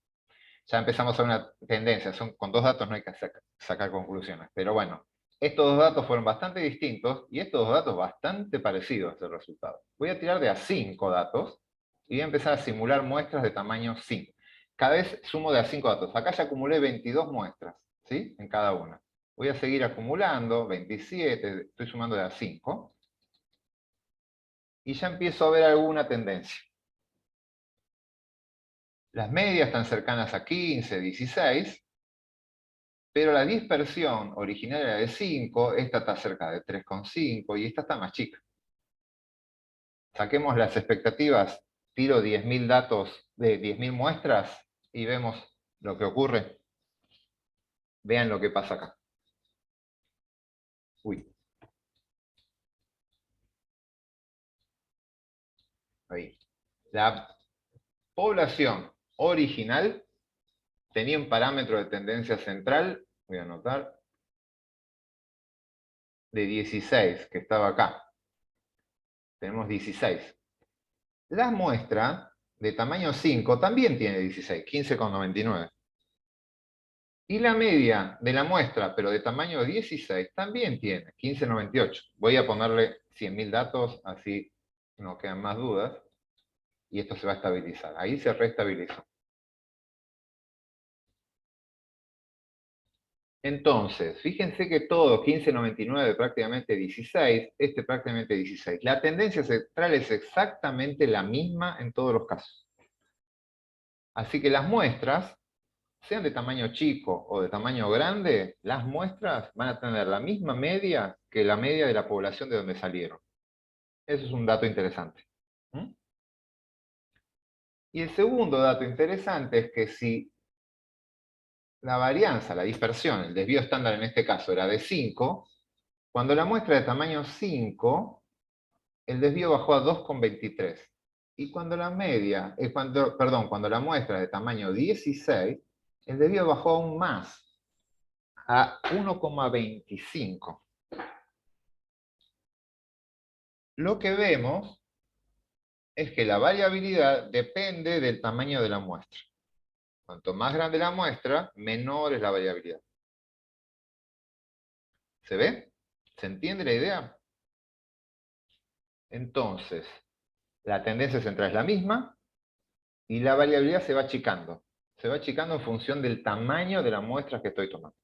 Ya empezamos a ver una tendencia. Con dos datos no hay que sacar conclusiones. Pero bueno, estos dos datos fueron bastante distintos y estos dos datos bastante parecidos del resultado. Voy a tirar de a 5 datos y voy a empezar a simular muestras de tamaño 5. Cada vez sumo de a 5 datos. Acá ya acumulé 22 muestras, ¿sí? En cada una. Voy a seguir acumulando, 27, estoy sumando de a 5. Y ya empiezo a ver alguna tendencia. Las medias están cercanas a 15, 16, pero la dispersión original era de 5, esta está cerca de 3,5 y esta está más chica. Saquemos las expectativas, tiro 10.000 datos de 10.000 muestras y vemos lo que ocurre. Vean lo que pasa acá. Uy. Ahí. La población original tenía un parámetro de tendencia central, voy a anotar, de 16, que estaba acá. Tenemos 16. La muestra de tamaño 5 también tiene 16, 15,99. Y la media de la muestra, pero de tamaño 16, también tiene 15,98. Voy a ponerle 100.000 datos, así no quedan más dudas. Y esto se va a estabilizar. Ahí se reestabilizó. Entonces, fíjense que todo, 15,99 prácticamente 16, este prácticamente 16. La tendencia central es exactamente la misma en todos los casos. Así que las muestras, sean de tamaño chico o de tamaño grande, las muestras van a tener la misma media que la media de la población de donde salieron. Eso es un dato interesante. ¿Mm? Y el segundo dato interesante es que si la varianza, la dispersión, el desvío estándar en este caso era de 5, cuando la muestra de tamaño 5, el desvío bajó a 2,23. Y cuando la media, cuando la muestra de tamaño 16, el desvío bajó aún más, a 1,25. lo que vemos es que la variabilidad depende del tamaño de la muestra. Cuanto más grande la muestra, menor es la variabilidad. ¿Se ve? ¿Se entiende la idea? Entonces, la tendencia central es la misma y la variabilidad se va achicando. Se va achicando en función del tamaño de la muestra que estoy tomando.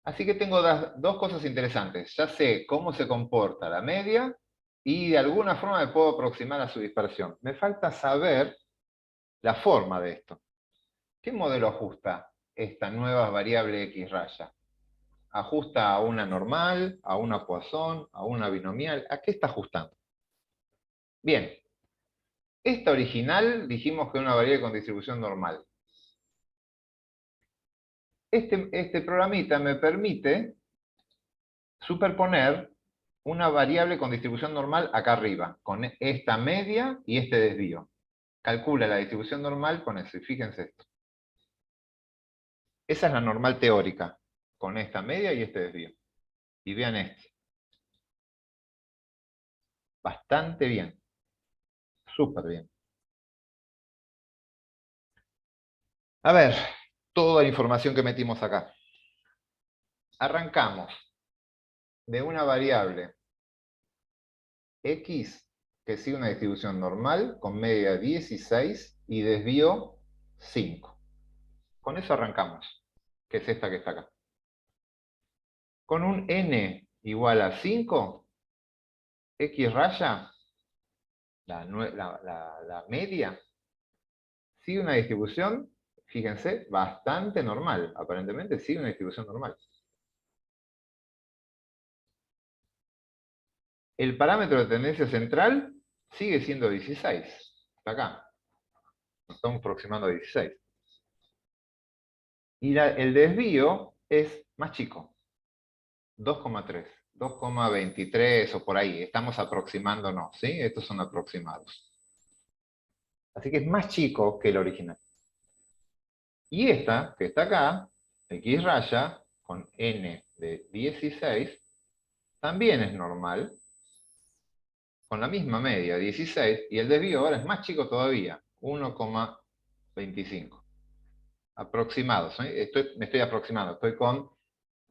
Así que tengo dos cosas interesantes. Ya sé cómo se comporta la media y de alguna forma me puedo aproximar a su dispersión. Me falta saber la forma de esto. ¿Qué modelo ajusta esta nueva variable x raya? ¿Ajusta a una normal, a una Poisson, a una binomial? ¿A qué está ajustando? Bien, esta original dijimos que es una variable con distribución normal. Este programita me permite superponer una variable con distribución normal acá arriba, con esta media y este desvío. Calcula la distribución normal con eso, y fíjense esto. Esa es la normal teórica, con esta media y este desvío. Y vean este. Bastante bien. Súper bien. A ver, toda la información que metimos acá. Arrancamos de una variable x que sigue una distribución normal con media 16 y desvío 5. Con eso arrancamos, que es esta que está acá. Con un n igual a 5, x raya, la media, sigue una distribución, fíjense, bastante normal. Aparentemente sigue una distribución normal. El parámetro de tendencia central sigue siendo 16. Está acá. Nos estamos aproximando a 16. Y el desvío es más chico. 2,3. 2,23 o por ahí. Estamos aproximándonos, ¿sí? Estos son aproximados. Así que es más chico que el original. Y esta, que está acá, x raya, con n de 16, también es normal, con la misma media, 16, y el desvío ahora es más chico todavía, 1,25. Aproximados, ¿eh? Me estoy aproximando, estoy con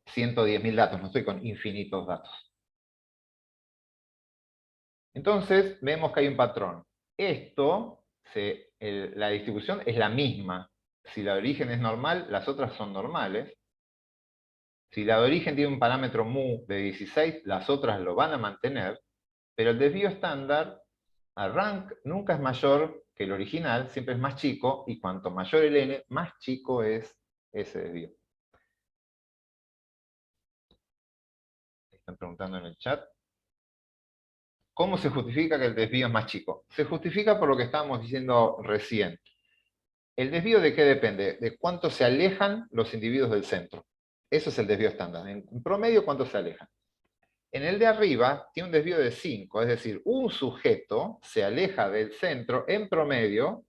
110.000 datos, no estoy con infinitos datos. Entonces, vemos que hay un patrón. Esto, la distribución es la misma. Si la de origen es normal, las otras son normales. Si la de origen tiene un parámetro mu de 16, las otras lo van a mantener, pero el desvío estándar, al rank, nunca es mayor que el original, siempre es más chico, y cuanto mayor el n, más chico es ese desvío. Están preguntando en el chat. ¿Cómo se justifica que el desvío es más chico? Se justifica por lo que estábamos diciendo recién. ¿El desvío de qué depende? De cuánto se alejan los individuos del centro. Eso es el desvío estándar. En promedio, ¿cuánto se alejan? En el de arriba tiene un desvío de 5, es decir, un sujeto se aleja del centro en promedio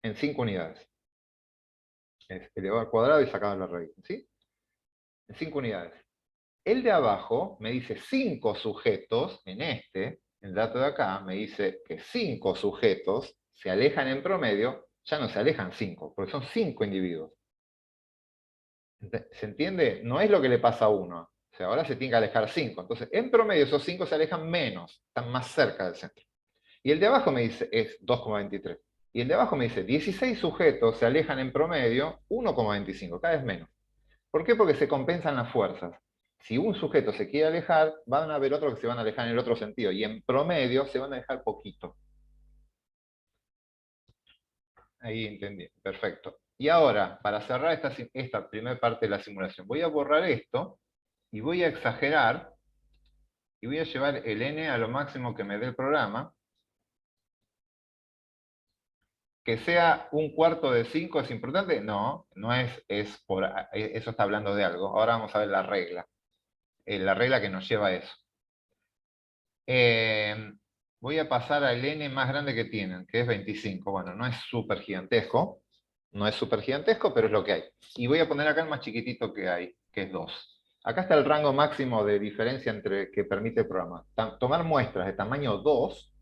en 5 unidades. Es elevado al cuadrado y sacado la raíz, ¿sí? En 5 unidades. El de abajo me dice 5 sujetos, el dato de acá me dice que 5 sujetos se alejan en promedio, ya no se alejan 5, porque son 5 individuos. ¿Se entiende? No es lo que le pasa a uno. O sea, ahora se tiene que alejar 5. Entonces, en promedio esos 5 se alejan menos, están más cerca del centro. Y el de abajo me dice, es 2,23. Y el de abajo me dice, 16 sujetos se alejan en promedio 1,25, cada vez menos. ¿Por qué? Porque se compensan las fuerzas. Si un sujeto se quiere alejar, van a haber otros que se van a alejar en el otro sentido. Y en promedio se van a alejar poquito. Ahí entendí. Perfecto. Y ahora, para cerrar esta primera parte de la simulación, voy a borrar esto y voy a exagerar y voy a llevar el n a lo máximo que me dé el programa. ¿Que sea un cuarto de 5 es importante? No, no eso está hablando de algo. Ahora vamos a ver la regla que nos lleva a eso. Voy a pasar al n más grande que tienen, que es 25. Bueno, no es súper gigantesco, pero es lo que hay. Y voy a poner acá el más chiquitito que hay, que es 2. Acá está el rango máximo de diferencia entre que permite el programa. Tomar muestras de tamaño 2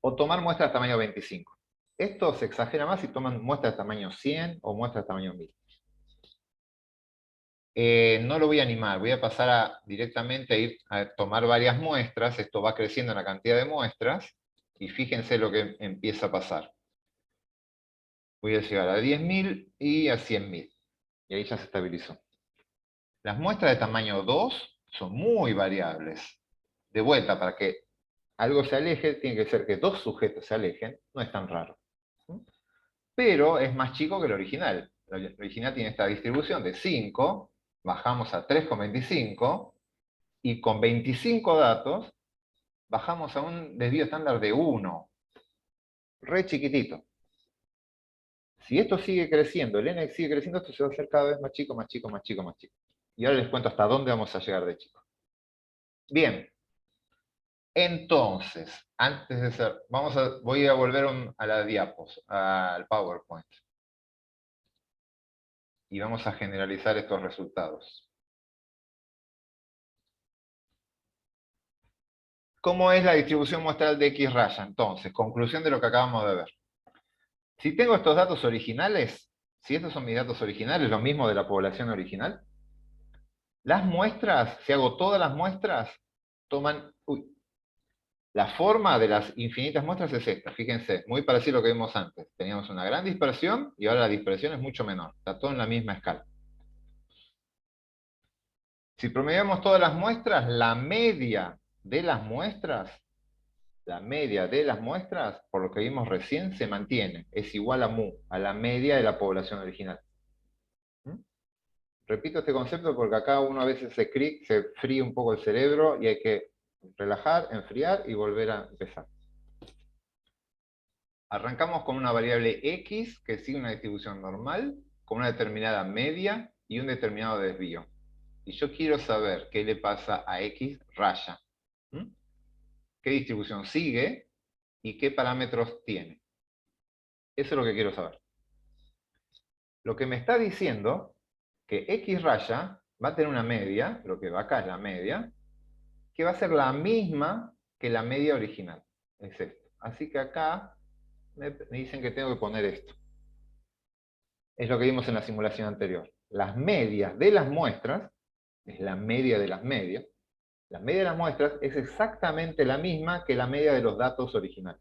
o tomar muestras de tamaño 25. Esto se exagera más si toman muestras de tamaño 100 o muestras de tamaño 1000. No lo voy a animar, voy a pasar directamente a ir a tomar varias muestras. Esto va creciendo en la cantidad de muestras y fíjense lo que empieza a pasar. Voy a llegar a 10.000 y a 100.000. Y ahí ya se estabilizó. Las muestras de tamaño 2 son muy variables. De vuelta, para que algo se aleje, tiene que ser que dos sujetos se alejen, no es tan raro. Pero es más chico que el original. El original tiene esta distribución de 5, bajamos a 3,25, y con 25 datos bajamos a un desvío estándar de 1, re chiquitito. Si esto sigue creciendo, el n sigue creciendo, esto se va a hacer cada vez más chico, más chico, más chico, más chico. Y ahora les cuento hasta dónde vamos a llegar de chico. Bien, entonces, antes de hacer, voy a volver a la diapos, al PowerPoint. Y vamos a generalizar estos resultados. ¿Cómo es la distribución muestral de X raya? Entonces, conclusión de lo que acabamos de ver. Si tengo estos datos originales, si estos son mis datos originales, lo mismo de la población original, las muestras, si hago todas las muestras, toman... la forma de las infinitas muestras es esta, fíjense, muy parecido a lo que vimos antes. Teníamos una gran dispersión y ahora la dispersión es mucho menor. Está todo en la misma escala. Si promediamos todas las muestras, la media de las muestras, por lo que vimos recién, se mantiene. Es igual a mu, a la media de la población original. Repito este concepto porque acá uno a veces se fríe un poco el cerebro y hay que relajar, enfriar y volver a empezar. Arrancamos con una variable x que sigue una distribución normal, con una determinada media y un determinado desvío. Y yo quiero saber qué le pasa a x raya. ¿Qué distribución sigue y qué parámetros tiene? Eso es lo que quiero saber. Lo que me está diciendo que x raya va a tener una media, lo que va acá es la media, que va a ser la misma que la media original. Es esto. Así que acá me dicen que tengo que poner esto. Es lo que vimos en la simulación anterior. Las medias de las muestras, es la media de las medias, la media de las muestras es exactamente la misma que la media de los datos originales.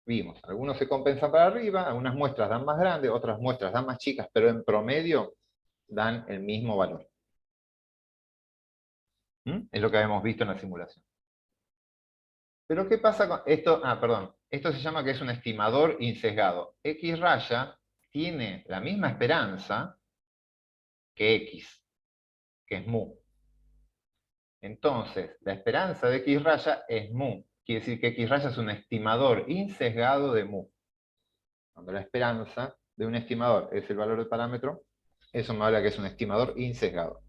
Vimos, algunos se compensan para arriba, algunas muestras dan más grandes, otras muestras dan más chicas, pero en promedio dan el mismo valor. Es lo que habíamos visto en la simulación. Pero ¿qué pasa con esto? Perdón. Esto se llama que es un estimador insesgado. X raya tiene la misma esperanza que X, que es mu. Entonces, la esperanza de X raya es mu. Quiere decir que X raya es un estimador insesgado de mu. Cuando la esperanza de un estimador es el valor del parámetro, eso me habla que es un estimador insesgado.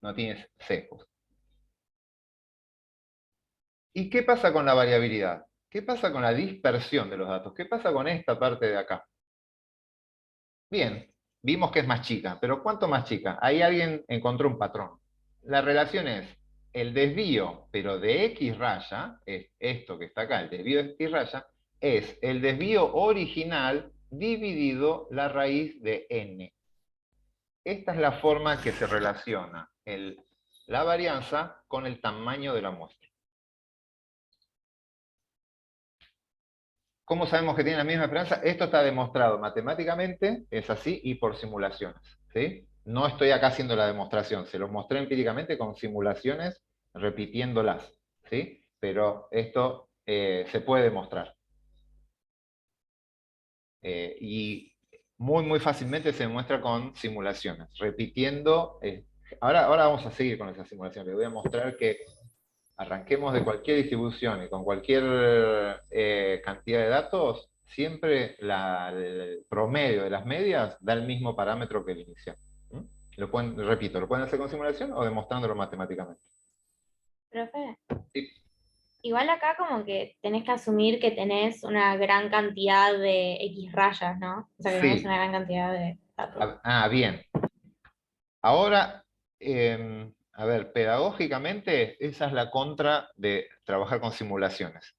No tiene sesgos. ¿Y qué pasa con la variabilidad? ¿Qué pasa con la dispersión de los datos? ¿Qué pasa con esta parte de acá? Bien, vimos que es más chica, pero ¿cuánto más chica? Ahí alguien encontró un patrón. La relación es el desvío, pero de X raya, es esto que está acá, el desvío de X raya, es el desvío original dividido la raíz de n. Esta es la forma que se relaciona la varianza con el tamaño de la muestra. ¿Cómo sabemos que tiene la misma esperanza? Esto está demostrado matemáticamente, es así, y por simulaciones. ¿Sí? No estoy acá haciendo la demostración, se los mostré empíricamente con simulaciones repitiéndolas. ¿Sí? Pero esto se puede demostrar. Y muy, muy fácilmente se demuestra con simulaciones. Repitiendo. Ahora vamos a seguir con esa simulación. Les voy a mostrar que arranquemos de cualquier distribución y con cualquier cantidad de datos, siempre el promedio de las medias da el mismo parámetro que el inicial. Repito, lo pueden hacer con simulación o demostrándolo matemáticamente. Profe, Sí. igual acá como que tenés que asumir que tenés una gran cantidad de X rayas, ¿no? O sea, que tenés Sí, una gran cantidad de datos. Bien. Ahora, a ver, pedagógicamente, esa es la contra de trabajar con simulaciones.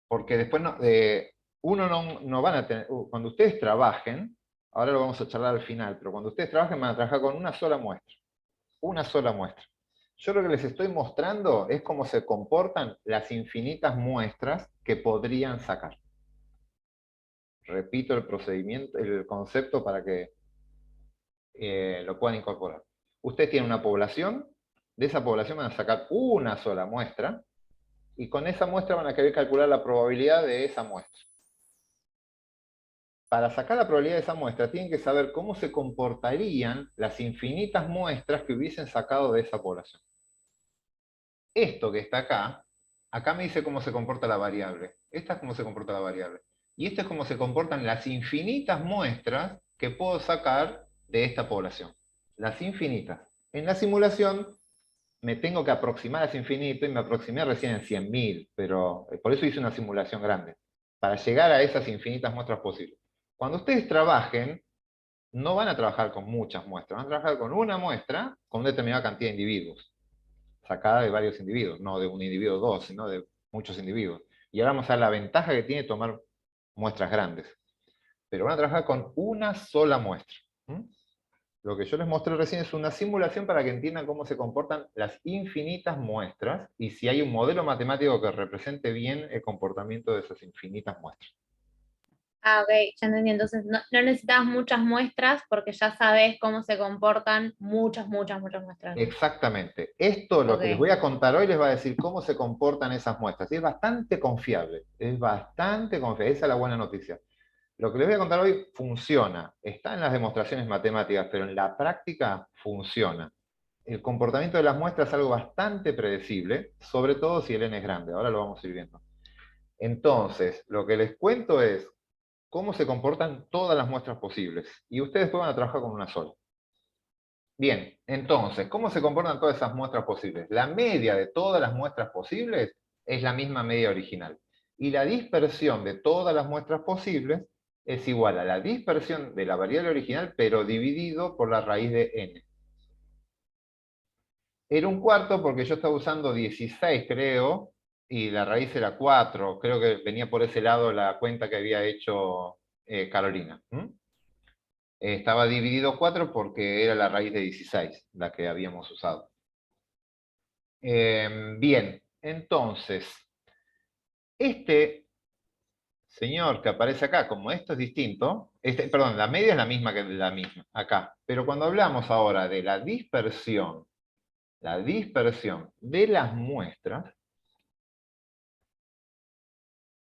Porque después uno no van a tener, cuando ustedes trabajen, ahora lo vamos a charlar al final, pero cuando ustedes trabajen van a trabajar con una sola muestra. Una sola muestra. Yo lo que les estoy mostrando es cómo se comportan las infinitas muestras que podrían sacar. Repito el procedimiento, el concepto para que lo puedan incorporar. Ustedes tienen una población, de esa población van a sacar una sola muestra, y con esa muestra van a querer calcular la probabilidad de esa muestra. Para sacar la probabilidad de esa muestra, tienen que saber cómo se comportarían las infinitas muestras que hubiesen sacado de esa población. Esto que está acá me dice cómo se comporta la variable. Esta es cómo se comporta la variable. Y esto es cómo se comportan las infinitas muestras que puedo sacar de esta población. Las infinitas. En la simulación me tengo que aproximar a ese infinito y me aproximé recién en 100.000, pero por eso hice una simulación grande, para llegar a esas infinitas muestras posibles. Cuando ustedes trabajen, no van a trabajar con muchas muestras, van a trabajar con una muestra con una determinada cantidad de individuos, sacada de varios individuos, no de un individuo o dos, sino de muchos individuos. Y ahora vamos a ver la ventaja que tiene tomar muestras grandes. Pero van a trabajar con una sola muestra. Lo que yo les mostré recién es una simulación para que entiendan cómo se comportan las infinitas muestras y si hay un modelo matemático que represente bien el comportamiento de esas infinitas muestras. Ah, ok, ya entendí. Entonces no necesitas muchas muestras porque ya sabes cómo se comportan muchas muestras. Exactamente. Esto, lo que les Ok. voy a contar hoy, les va a decir cómo se comportan esas muestras. Y es bastante confiable. Es bastante confiable. Esa es la buena noticia. Lo que les voy a contar hoy funciona. Está en las demostraciones matemáticas, pero en la práctica funciona. El comportamiento de las muestras es algo bastante predecible, sobre todo si el n es grande. Ahora lo vamos a ir viendo. Entonces, lo que les cuento es cómo se comportan todas las muestras posibles. Y ustedes después van a trabajar con una sola. Bien, entonces, ¿cómo se comportan todas esas muestras posibles? La media de todas las muestras posibles es la misma media original. Y la dispersión de todas las muestras posibles es igual a la dispersión de la variable original, pero dividido por la raíz de n. Era un cuarto porque yo estaba usando 16, creo, y la raíz era 4. Creo que venía por ese lado la cuenta que había hecho Carolina. Estaba dividido 4 porque era la raíz de 16, la que habíamos usado. Bien, entonces, este señor que aparece acá, como esto es distinto, perdón, la media es la misma que la misma, acá. Pero cuando hablamos ahora de la dispersión de las muestras,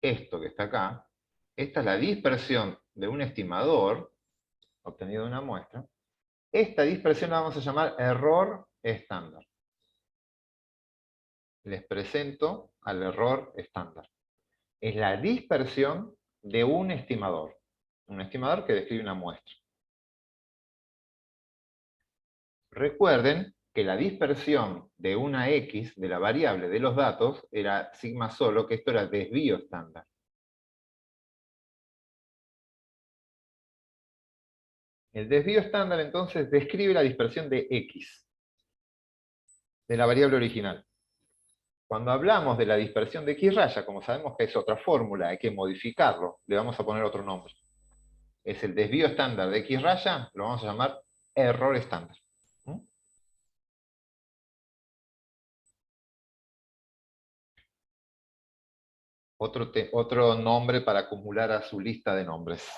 esto que está acá, esta es la dispersión de un estimador obtenido de una muestra. Esta dispersión la vamos a llamar error estándar. Les presento al error estándar. Es la dispersión de un estimador que describe una muestra. Recuerden que la dispersión de una X, de la variable de los datos, era sigma solo, que esto era desvío estándar. El desvío estándar entonces describe la dispersión de X, de la variable original. Cuando hablamos de la dispersión de X raya, como sabemos que es otra fórmula, hay que modificarlo, le vamos a poner otro nombre. Es el desvío estándar de X raya, lo vamos a llamar error estándar. Otro nombre para acumular a su lista de nombres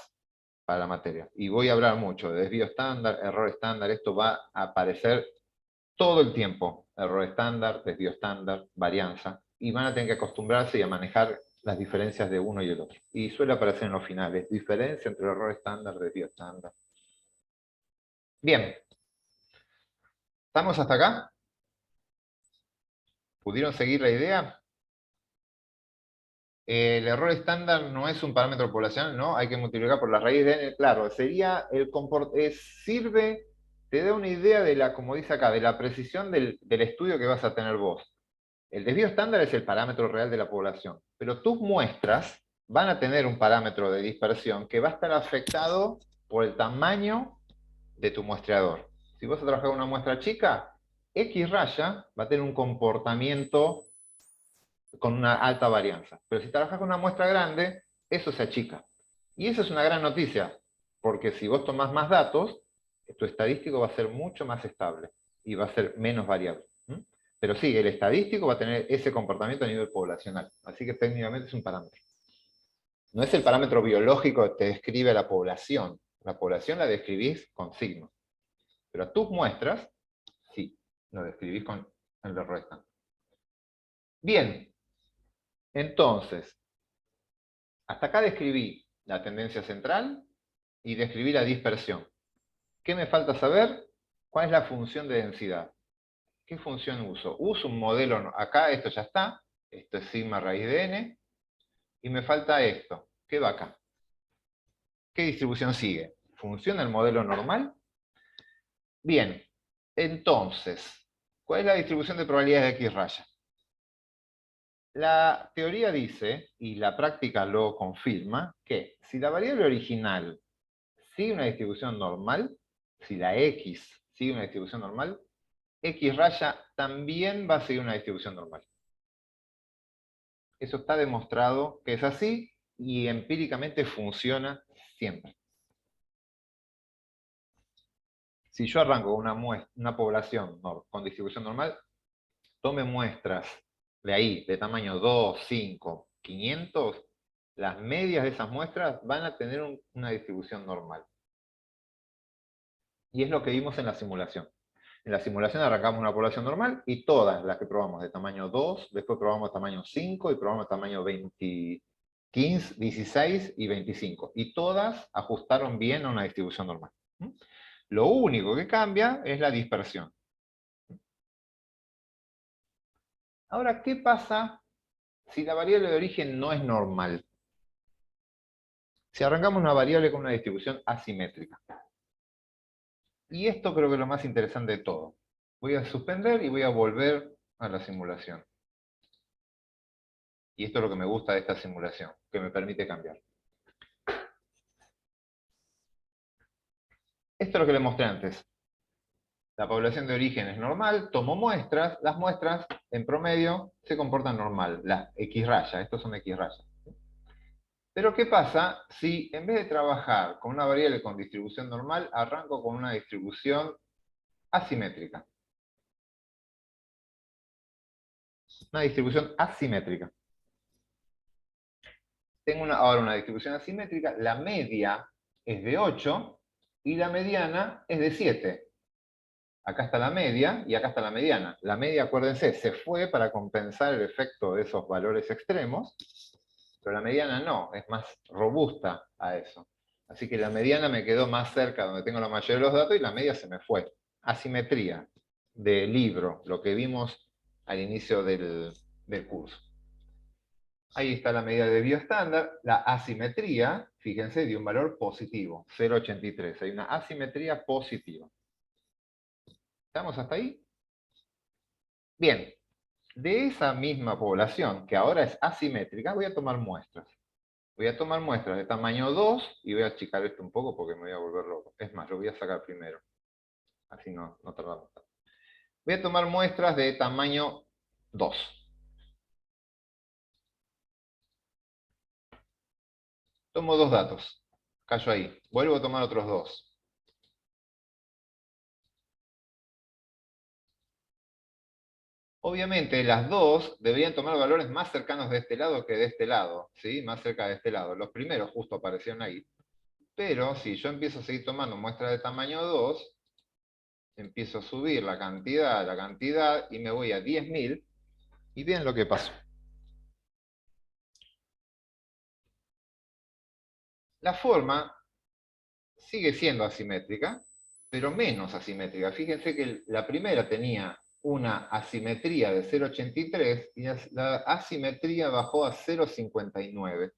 para la materia. Y voy a hablar mucho de desvío estándar, error estándar, esto va a aparecer todo el tiempo. Error estándar, desvío estándar, varianza, y van a tener que acostumbrarse y a manejar las diferencias de uno y el otro. Y suele aparecer en los finales, diferencia entre error estándar y desvío estándar. Bien. ¿Estamos hasta acá? ¿Pudieron seguir la idea? El error estándar no es un parámetro poblacional, ¿no? Hay que multiplicar por la raíz de n. Claro, sería sirve, te da una idea de la, como dice acá, de la precisión del estudio que vas a tener vos. El desvío estándar es el parámetro real de la población, pero tus muestras van a tener un parámetro de dispersión que va a estar afectado por el tamaño de tu muestreador. Si vas a trabajar con una muestra chica, X raya va a tener un comportamiento con una alta varianza. Pero si trabajas con una muestra grande, eso se achica. Y eso es una gran noticia, porque si vos tomás más datos, tu estadístico va a ser mucho más estable y va a ser menos variable. Pero sí, el estadístico va a tener ese comportamiento a nivel poblacional. Así que técnicamente es un parámetro. No es el parámetro biológico que te describe la población. La población la describís con signos. Pero tus muestras, sí, lo describís con el de resta. Bien, entonces, hasta acá describí la tendencia central y describí la dispersión. ¿Qué me falta saber? ¿Cuál es la función de densidad? ¿Qué función uso? Uso un modelo, acá esto ya está, esto es sigma raíz de n, y me falta esto. ¿Qué va acá? ¿Qué distribución sigue? ¿Funciona el modelo normal? Bien, entonces, ¿cuál es la distribución de probabilidades de X raya? La teoría dice, y la práctica lo confirma, que si la variable original sigue una distribución normal, si la X sigue una distribución normal, X raya también va a seguir una distribución normal. Eso está demostrado que es así y empíricamente funciona siempre. Si yo arranco una población con distribución normal, tome muestras de ahí, de tamaño 2, 5, 500, las medias de esas muestras van a tener una distribución normal. Y es lo que vimos en la simulación. En la simulación arrancamos una población normal y todas las que probamos de tamaño 2, después probamos tamaño 5 y probamos tamaño 20, 15, 16 y 25. Y todas ajustaron bien a una distribución normal. Lo único que cambia es la dispersión. Ahora, ¿qué pasa si la variable de origen no es normal? Si arrancamos una variable con una distribución asimétrica. Y esto creo que es lo más interesante de todo. Voy a suspender y voy a volver a la simulación. Y esto es lo que me gusta de esta simulación, que me permite cambiar. Esto es lo que les mostré antes. La población de origen es normal, tomo muestras, las muestras en promedio se comportan normal, las X raya, estos son X rayas. Pero ¿qué pasa si en vez de trabajar con una variable con distribución normal, arranco con una distribución asimétrica? Una distribución asimétrica. Tengo ahora una distribución asimétrica, la media es de 8 y la mediana es de 7. Acá está la media y acá está la mediana. La media, acuérdense, se fue para compensar el efecto de esos valores extremos, pero la mediana no, es más robusta a eso. Así que la mediana me quedó más cerca donde tengo la mayoría de los datos y la media se me fue. Asimetría de libro, lo que vimos al inicio del curso. Ahí está la medida de bioestándar. La asimetría, fíjense, dio un valor positivo, 0,83. Hay una asimetría positiva. ¿Estamos hasta ahí? Bien, de esa misma población, que ahora es asimétrica, voy a tomar muestras. Voy a tomar muestras de tamaño 2 y voy a achicar esto un poco porque me voy a volver loco. Es más, lo voy a sacar primero. Así no tardamos tanto. Voy a tomar muestras de tamaño 2. Tomo dos datos. Callo ahí. Vuelvo a tomar otros dos. Obviamente las dos deberían tomar valores más cercanos de este lado que de este lado, ¿sí? Más cerca de este lado. Los primeros justo aparecieron ahí. Pero si yo empiezo a seguir tomando muestras de tamaño 2, empiezo a subir la cantidad, y me voy a 10.000, y vean lo que pasó. La forma sigue siendo asimétrica, pero menos asimétrica. Fíjense que la primera tenía una asimetría de 0,83 y la asimetría bajó a 0,59,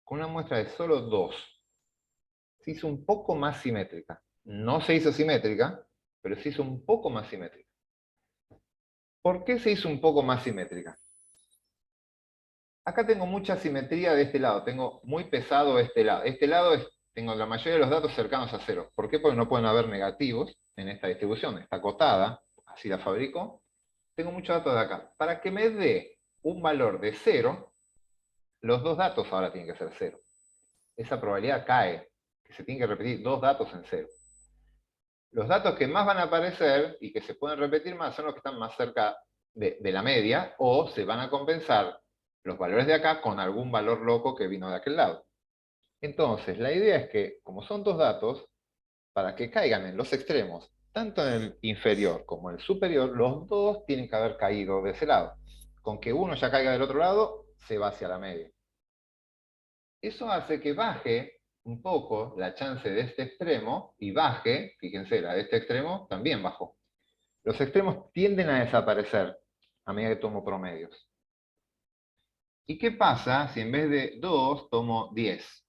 con una muestra de solo 2. Se hizo un poco más simétrica. No se hizo simétrica, pero se hizo un poco más simétrica. ¿Por qué se hizo un poco más simétrica? Acá tengo mucha simetría de este lado, tengo muy pesado este lado. Este lado tengo la mayoría de los datos cercanos a 0. ¿Por qué? Porque no pueden haber negativos en esta distribución. Está acotada, así la fabrico. Tengo muchos datos de acá. Para que me dé un valor de 0, los dos datos ahora tienen que ser 0. Esa probabilidad cae, que se tienen que repetir dos datos en 0. Los datos que más van a aparecer y que se pueden repetir más son los que están más cerca de la media, o se van a compensar los valores de acá con algún valor loco que vino de aquel lado. Entonces, la idea es que, como son dos datos, para que caigan en los extremos, tanto en el inferior como en el superior, los dos tienen que haber caído de ese lado. Con que uno ya caiga del otro lado, se va hacia la media. Eso hace que baje un poco la chance de este extremo y baje, fíjense, la de este extremo también bajó. Los extremos tienden a desaparecer a medida que tomo promedios. ¿Y qué pasa si en vez de 2 tomo 10?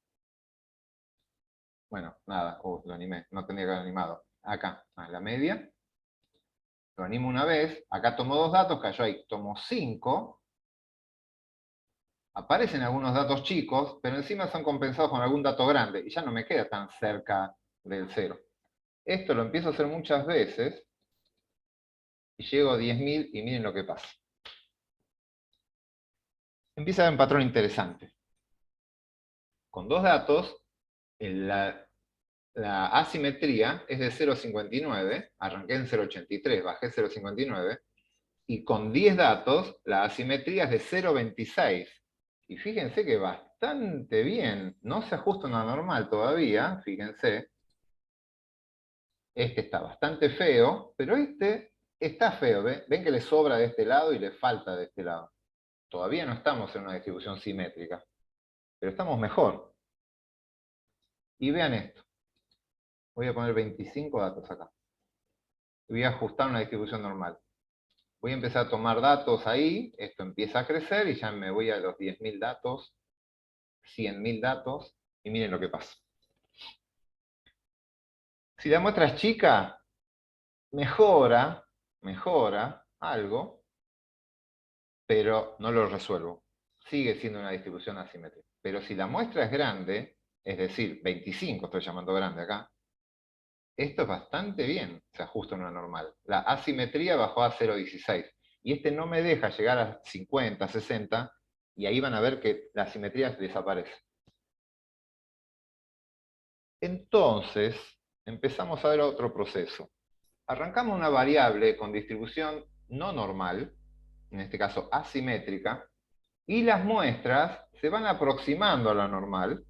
Bueno, nada, lo animé, no tenía que haber animado. Acá, a la media. Lo animo una vez, acá tomo dos datos, cayó ahí, tomo 5. Aparecen algunos datos chicos, pero encima son compensados con algún dato grande, y ya no me queda tan cerca del 0. Esto lo empiezo a hacer muchas veces, y llego a 10.000, y miren lo que pasa. Empieza a haber un patrón interesante. Con dos datos, la asimetría es de 0,59, arranqué en 0,83, bajé 0,59, y con 10 datos, la asimetría es de 0,26. Y fíjense que bastante bien, no se ajusta a una normal todavía, fíjense. Este está bastante feo, pero este está feo, ¿ven que le sobra de este lado y le falta de este lado? Todavía no estamos en una distribución simétrica, pero estamos mejor. Y vean esto. Voy a poner 25 datos acá. Voy a ajustar una distribución normal. Voy a empezar a tomar datos ahí, esto empieza a crecer y ya me voy a los 10.000 datos, 100.000 datos, y miren lo que pasa. Si la muestra es chica, mejora algo, pero no lo resuelvo. Sigue siendo una distribución asimétrica. Pero si la muestra es grande, es decir, 25 estoy llamando grande acá, esto es bastante bien, se ajusta a una normal. La asimetría bajó a 0,16. Y este no me deja llegar a 50, 60, y ahí van a ver que la asimetría desaparece. Entonces, empezamos a ver otro proceso. Arrancamos una variable con distribución no normal, en este caso asimétrica, y las muestras se van aproximando a la normal,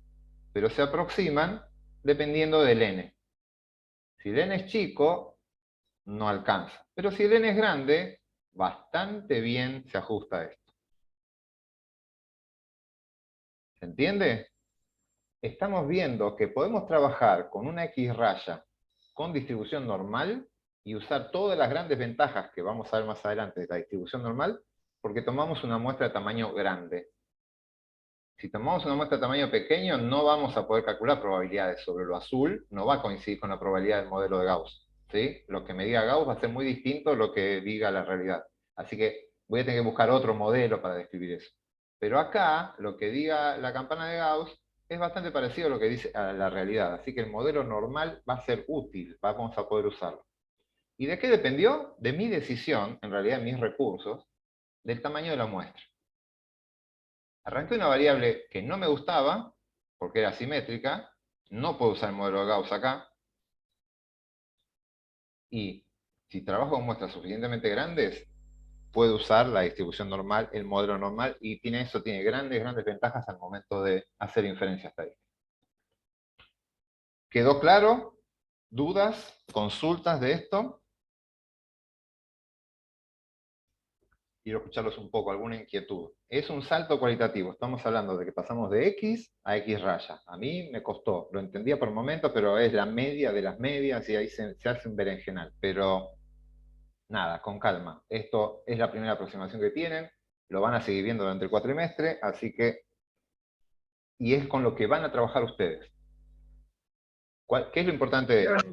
pero se aproximan dependiendo del n. Si el n es chico, no alcanza. Pero si el n es grande, bastante bien se ajusta a esto. ¿Se entiende? Estamos viendo que podemos trabajar con una X raya con distribución normal y usar todas las grandes ventajas que vamos a ver más adelante de la distribución normal, porque tomamos una muestra de tamaño grande. Si tomamos una muestra de tamaño pequeño, no vamos a poder calcular probabilidades sobre lo azul, no va a coincidir con la probabilidad del modelo de Gauss. ¿Sí? Lo que me diga Gauss va a ser muy distinto a lo que diga la realidad. Así que voy a tener que buscar otro modelo para describir eso. Pero acá, lo que diga la campana de Gauss es bastante parecido a lo que dice a la realidad. Así que el modelo normal va a ser útil, vamos a poder usarlo. ¿Y de qué dependió? De mi decisión, en realidad mis recursos, del tamaño de la muestra. Arranqué una variable que no me gustaba, porque era simétrica, no puedo usar el modelo de Gauss acá, y si trabajo con muestras suficientemente grandes, puedo usar la distribución normal, el modelo normal, y eso tiene grandes ventajas al momento de hacer inferencia estadística. ¿Quedó claro? ¿Dudas? ¿Consultas de esto? Quiero escucharlos un poco, alguna inquietud. Es un salto cualitativo, estamos hablando de que pasamos de X a X raya. A mí me costó, lo entendía por momentos, pero es la media de las medias y ahí se hace un berenjenal. Pero nada, con calma. Esto es la primera aproximación que tienen, lo van a seguir viendo durante el cuatrimestre, así que... Y es con lo que van a trabajar ustedes. ¿Qué es lo importante de esto?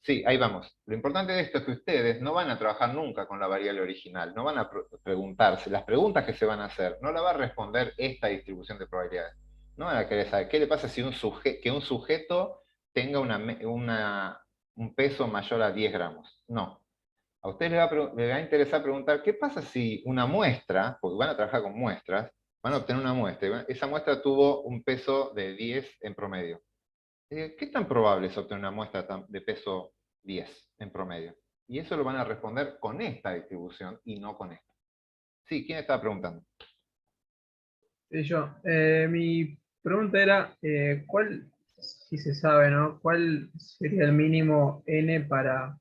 Sí, ahí vamos. Lo importante de esto es que ustedes no van a trabajar nunca con la variable original, no van a preguntarse, las preguntas que se van a hacer, no la va a responder esta distribución de probabilidades. No van a querer saber qué le pasa si que un sujeto tenga un peso mayor a 10 gramos. No. A ustedes les va a interesar preguntar, ¿qué pasa si una muestra, porque van a trabajar con muestras, van a obtener una muestra, y esa muestra tuvo un peso de 10 en promedio? ¿Qué tan probable es obtener una muestra de peso 10 en promedio? Y eso lo van a responder con esta distribución y no con esta. Sí, ¿quién estaba preguntando? Sí, yo. Mi pregunta era, ¿cuál, si se sabe, ¿no? ¿Cuál sería el mínimo n para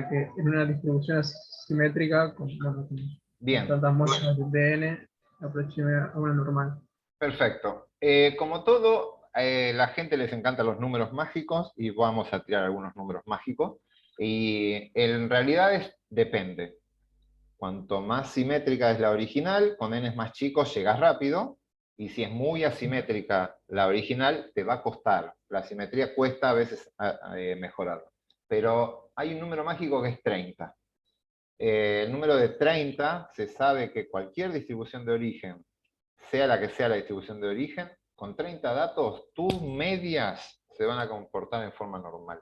que en una distribución simétrica bueno, con Bien, tantas muestras de n aproxime a una normal? perfecto. Como todo, la gente les encantan los números mágicos y vamos a tirar algunos números mágicos. Y en realidad depende. Cuanto más simétrica es la original, con n más chicos llegas rápido, y si es muy asimétrica la original, te va a costar. La simetría cuesta a veces mejorarla. Pero hay un número mágico que es 30. El número de 30 se sabe que cualquier distribución de origen, sea la que sea la distribución de origen, con 30 datos, tus medias se van a comportar en forma normal.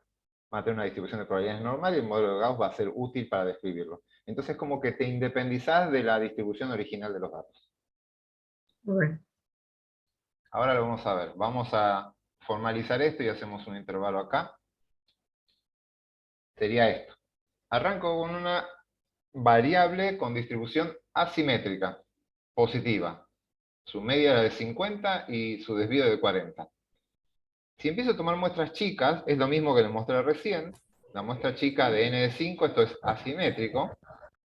Van a tener una distribución de probabilidades normal y el modelo de Gauss va a ser útil para describirlo. Entonces como que te independizás de la distribución original de los datos. Ok. Ahora lo vamos a ver. Vamos a formalizar esto y hacemos un intervalo acá. Sería esto. Arranco con una variable con distribución asimétrica, positiva. Su media era de 50 y su desvío de 40. Si empiezo a tomar muestras chicas, es lo mismo que les mostré recién. La muestra chica de n de 5, esto es asimétrico.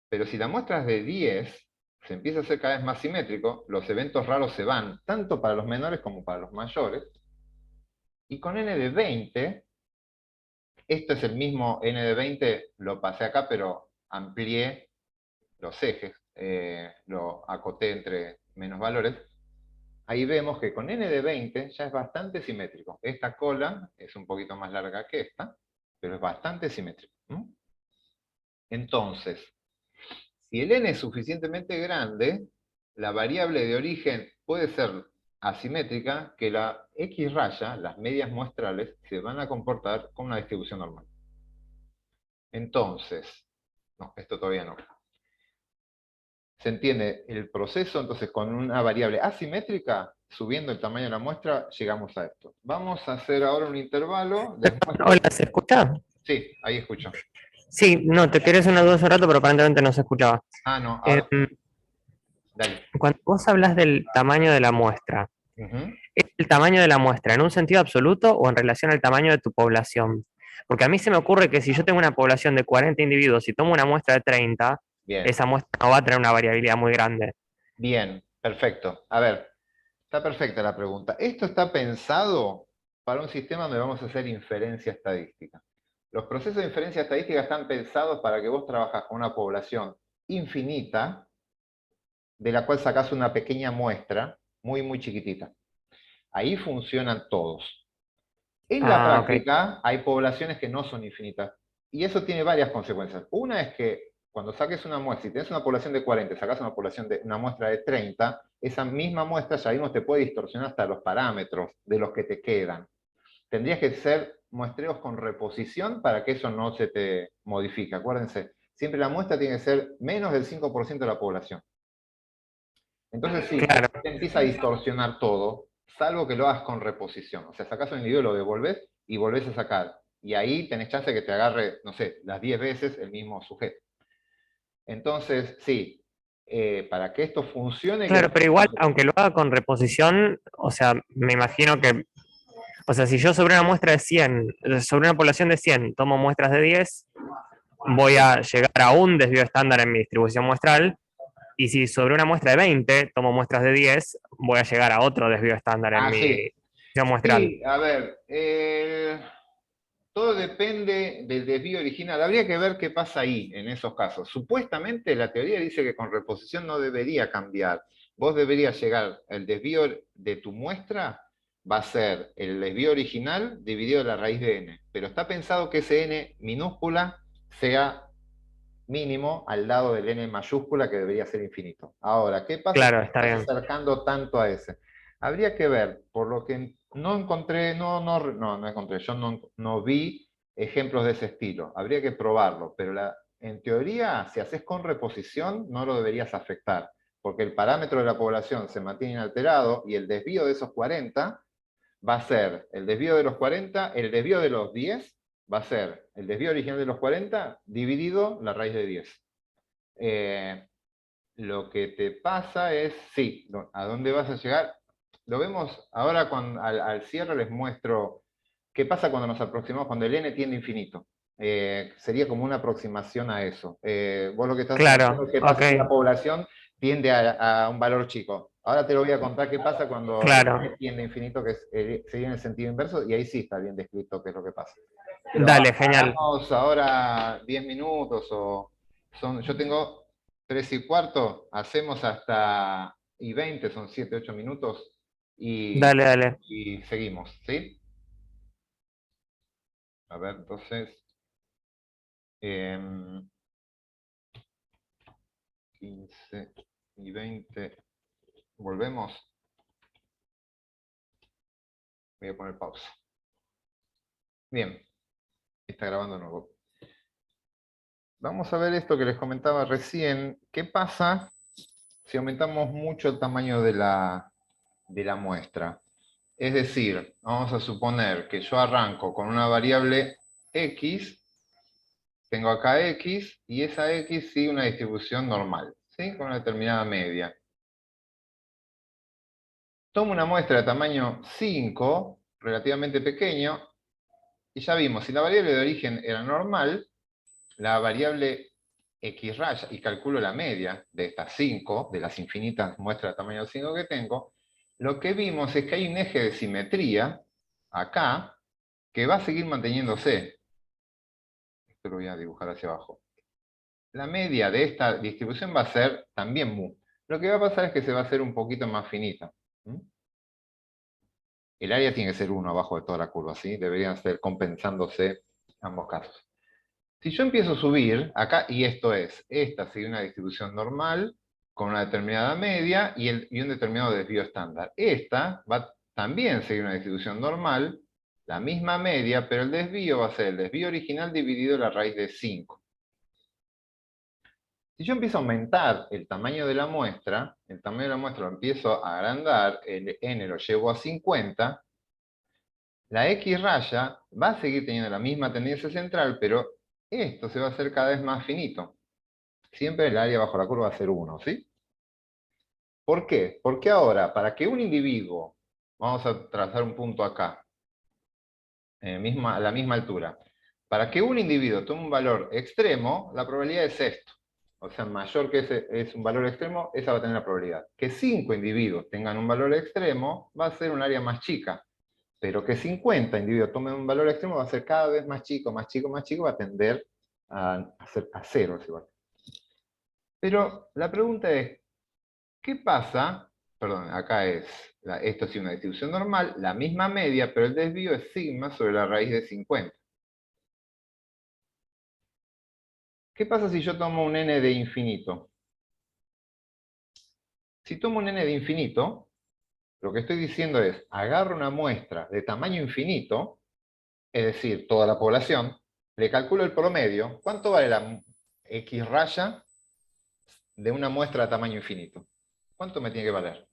Pero si la muestra es de 10, se empieza a hacer cada vez más simétrico, los eventos raros se van, tanto para los menores como para los mayores. Y con n de 20, esto es el mismo n de 20, lo pasé acá, pero amplié los ejes, lo acoté entre menos valores. Ahí vemos que con n de 20 ya es bastante simétrico. Esta cola es un poquito más larga que esta, pero es bastante simétrico. Entonces, si el n es suficientemente grande, la variable de origen puede ser asimétrica, que la x raya, las medias muestrales, se van a comportar con una distribución normal. Entonces, no, esto todavía no. ¿Se entiende el proceso? Entonces, con una variable asimétrica, subiendo el tamaño de la muestra, llegamos a esto. Vamos a hacer ahora un intervalo. Hola, ¿se escucha? Sí, ahí escucho. Sí, no, te quería hacer una duda hace rato, pero aparentemente no se escuchaba. Ah, no, Eh, ahora, dale. Cuando vos hablas del tamaño de la muestra, Ujú. ¿es el tamaño de la muestra en un sentido absoluto o en relación al tamaño de tu población? Porque a mí se me ocurre que si yo tengo una población de 40 individuos y tomo una muestra de 30, Bien, esa muestra no va a tener una variabilidad muy grande. bien, perfecto. A ver, está perfecta la pregunta. Esto está pensado para un sistema donde vamos a hacer inferencia estadística. Los procesos de inferencia estadística están pensados para que vos trabajas con una población infinita, de la cual sacás una pequeña muestra, muy, muy chiquitita. Ahí funcionan todos. En la Ah, ok. práctica hay poblaciones que no son infinitas. Y eso tiene varias consecuencias. Una es que cuando saques una muestra, si tienes una población de 40, sacas una muestra de 30, esa misma muestra ya vimos te puede distorsionar hasta los parámetros de los que te quedan. Tendrías que ser muestreos con reposición para que eso no se te modifique. Acuérdense, siempre la muestra tiene que ser menos del 5% de la población. Entonces sí, ahí Claro, te empieza a distorsionar todo, salvo que lo hagas con reposición. O sea, sacás un individuo, lo devolvés y volvés a sacar. Y ahí tenés chance de que te agarre, no sé, las 10 veces el mismo sujeto. Entonces, sí, para que esto funcione hay que claro, tener pero igual, bastante aunque lo haga con reposición, o sea, me imagino que, o sea, si yo sobre una muestra de 100, sobre una población de 100, tomo muestras de 10, voy a llegar a un desvío estándar en mi distribución muestral, y si sobre una muestra de 20 tomo muestras de 10, voy a llegar a otro desvío estándar en Ah, mi sí. distribución muestral. Sí, a ver, todo depende del desvío original. Habría que ver qué pasa ahí, en esos casos. Supuestamente la teoría dice que con reposición no debería cambiar. Vos deberías llegar, el desvío de tu muestra va a ser el desvío original dividido la raíz de n. Pero está pensado que ese n minúscula sea mínimo al lado del n mayúscula que debería ser infinito. Ahora, ¿qué pasa si Claro, te está estás bien. acercando tanto a ese? Habría que ver, por lo que no encontré, no encontré, yo no vi ejemplos de ese estilo. Habría que probarlo, pero en teoría, si haces con reposición, no lo deberías afectar, porque el parámetro de la población se mantiene inalterado y el desvío de esos 40 va a ser el desvío de los 40, el desvío de los 10 va a ser el desvío original de los 40 dividido la raíz de 10. Lo que te pasa es, sí, ¿a dónde vas a llegar? Lo vemos ahora al cierre, les muestro qué pasa cuando nos aproximamos, cuando el n tiende a infinito. Sería como una aproximación a eso. Vos lo que estás Claro, diciendo es qué pasa si la ok, población tiende a un valor chico. Ahora te lo voy a contar qué pasa cuando el claro. n tiende a infinito, que sería en el sentido inverso, y ahí sí está bien descrito qué es lo que pasa. Pero Dale, genial. hagamos ahora 10 minutos yo tengo 3:15, hacemos hasta y 20, son 7, 8 minutos y, Dale, dale. y seguimos, ¿sí? A ver, entonces, 15 y 20, volvemos. Voy a poner pausa. Bien, está grabando de nuevo. Vamos a ver esto que les comentaba recién. ¿Qué pasa si aumentamos mucho el tamaño de la muestra? Es decir, vamos a suponer que yo arranco con una variable x, tengo acá x, y esa x sigue una distribución normal, ¿sí? Con una determinada media. Tomo una muestra de tamaño 5, relativamente pequeño, y ya vimos, si la variable de origen era normal, la variable x raya, y calculo la media de estas 5, de las infinitas muestras de tamaño 5 que tengo, lo que vimos es que hay un eje de simetría, acá, que va a seguir manteniéndose. Esto lo voy a dibujar hacia abajo. La media de esta distribución va a ser también mu. Lo que va a pasar es que se va a hacer un poquito más finita. El área tiene que ser 1 abajo de toda la curva, ¿sí? Deberían ser compensándose ambos casos. Si yo empiezo a subir, acá, y esto es, esta sigue una distribución normal, con una determinada media y un determinado desvío estándar. Esta va también a seguir una distribución normal, la misma media, pero el desvío va a ser el desvío original dividido la raíz de 5. Si yo empiezo a aumentar el tamaño de la muestra, el tamaño de la muestra lo empiezo a agrandar, el n lo llevo a 50, la x raya va a seguir teniendo la misma tendencia central, pero esto se va a hacer cada vez más finito. Siempre el área bajo la curva va a ser 1, ¿sí? ¿Por qué? Porque ahora, para que un individuo, vamos a trazar un punto acá, a la misma altura, para que un individuo tome un valor extremo, la probabilidad es esto. O sea, mayor que ese es un valor extremo, esa va a tener la probabilidad. Que 5 individuos tengan un valor extremo, va a ser un área más chica. Pero que 50 individuos tomen un valor extremo, va a ser cada vez más chico, más chico, más chico, va a tender a 0. Pero la pregunta es, ¿qué pasa? Perdón, acá esto es una distribución normal, la misma media, pero el desvío es sigma sobre la raíz de 50. ¿Qué pasa si yo tomo un n de infinito? Si tomo un n de infinito, lo que estoy diciendo es, agarro una muestra de tamaño infinito, es decir, toda la población, le calculo el promedio, ¿cuánto vale la x raya de una muestra de tamaño infinito? ¿Cuánto me tiene que valer?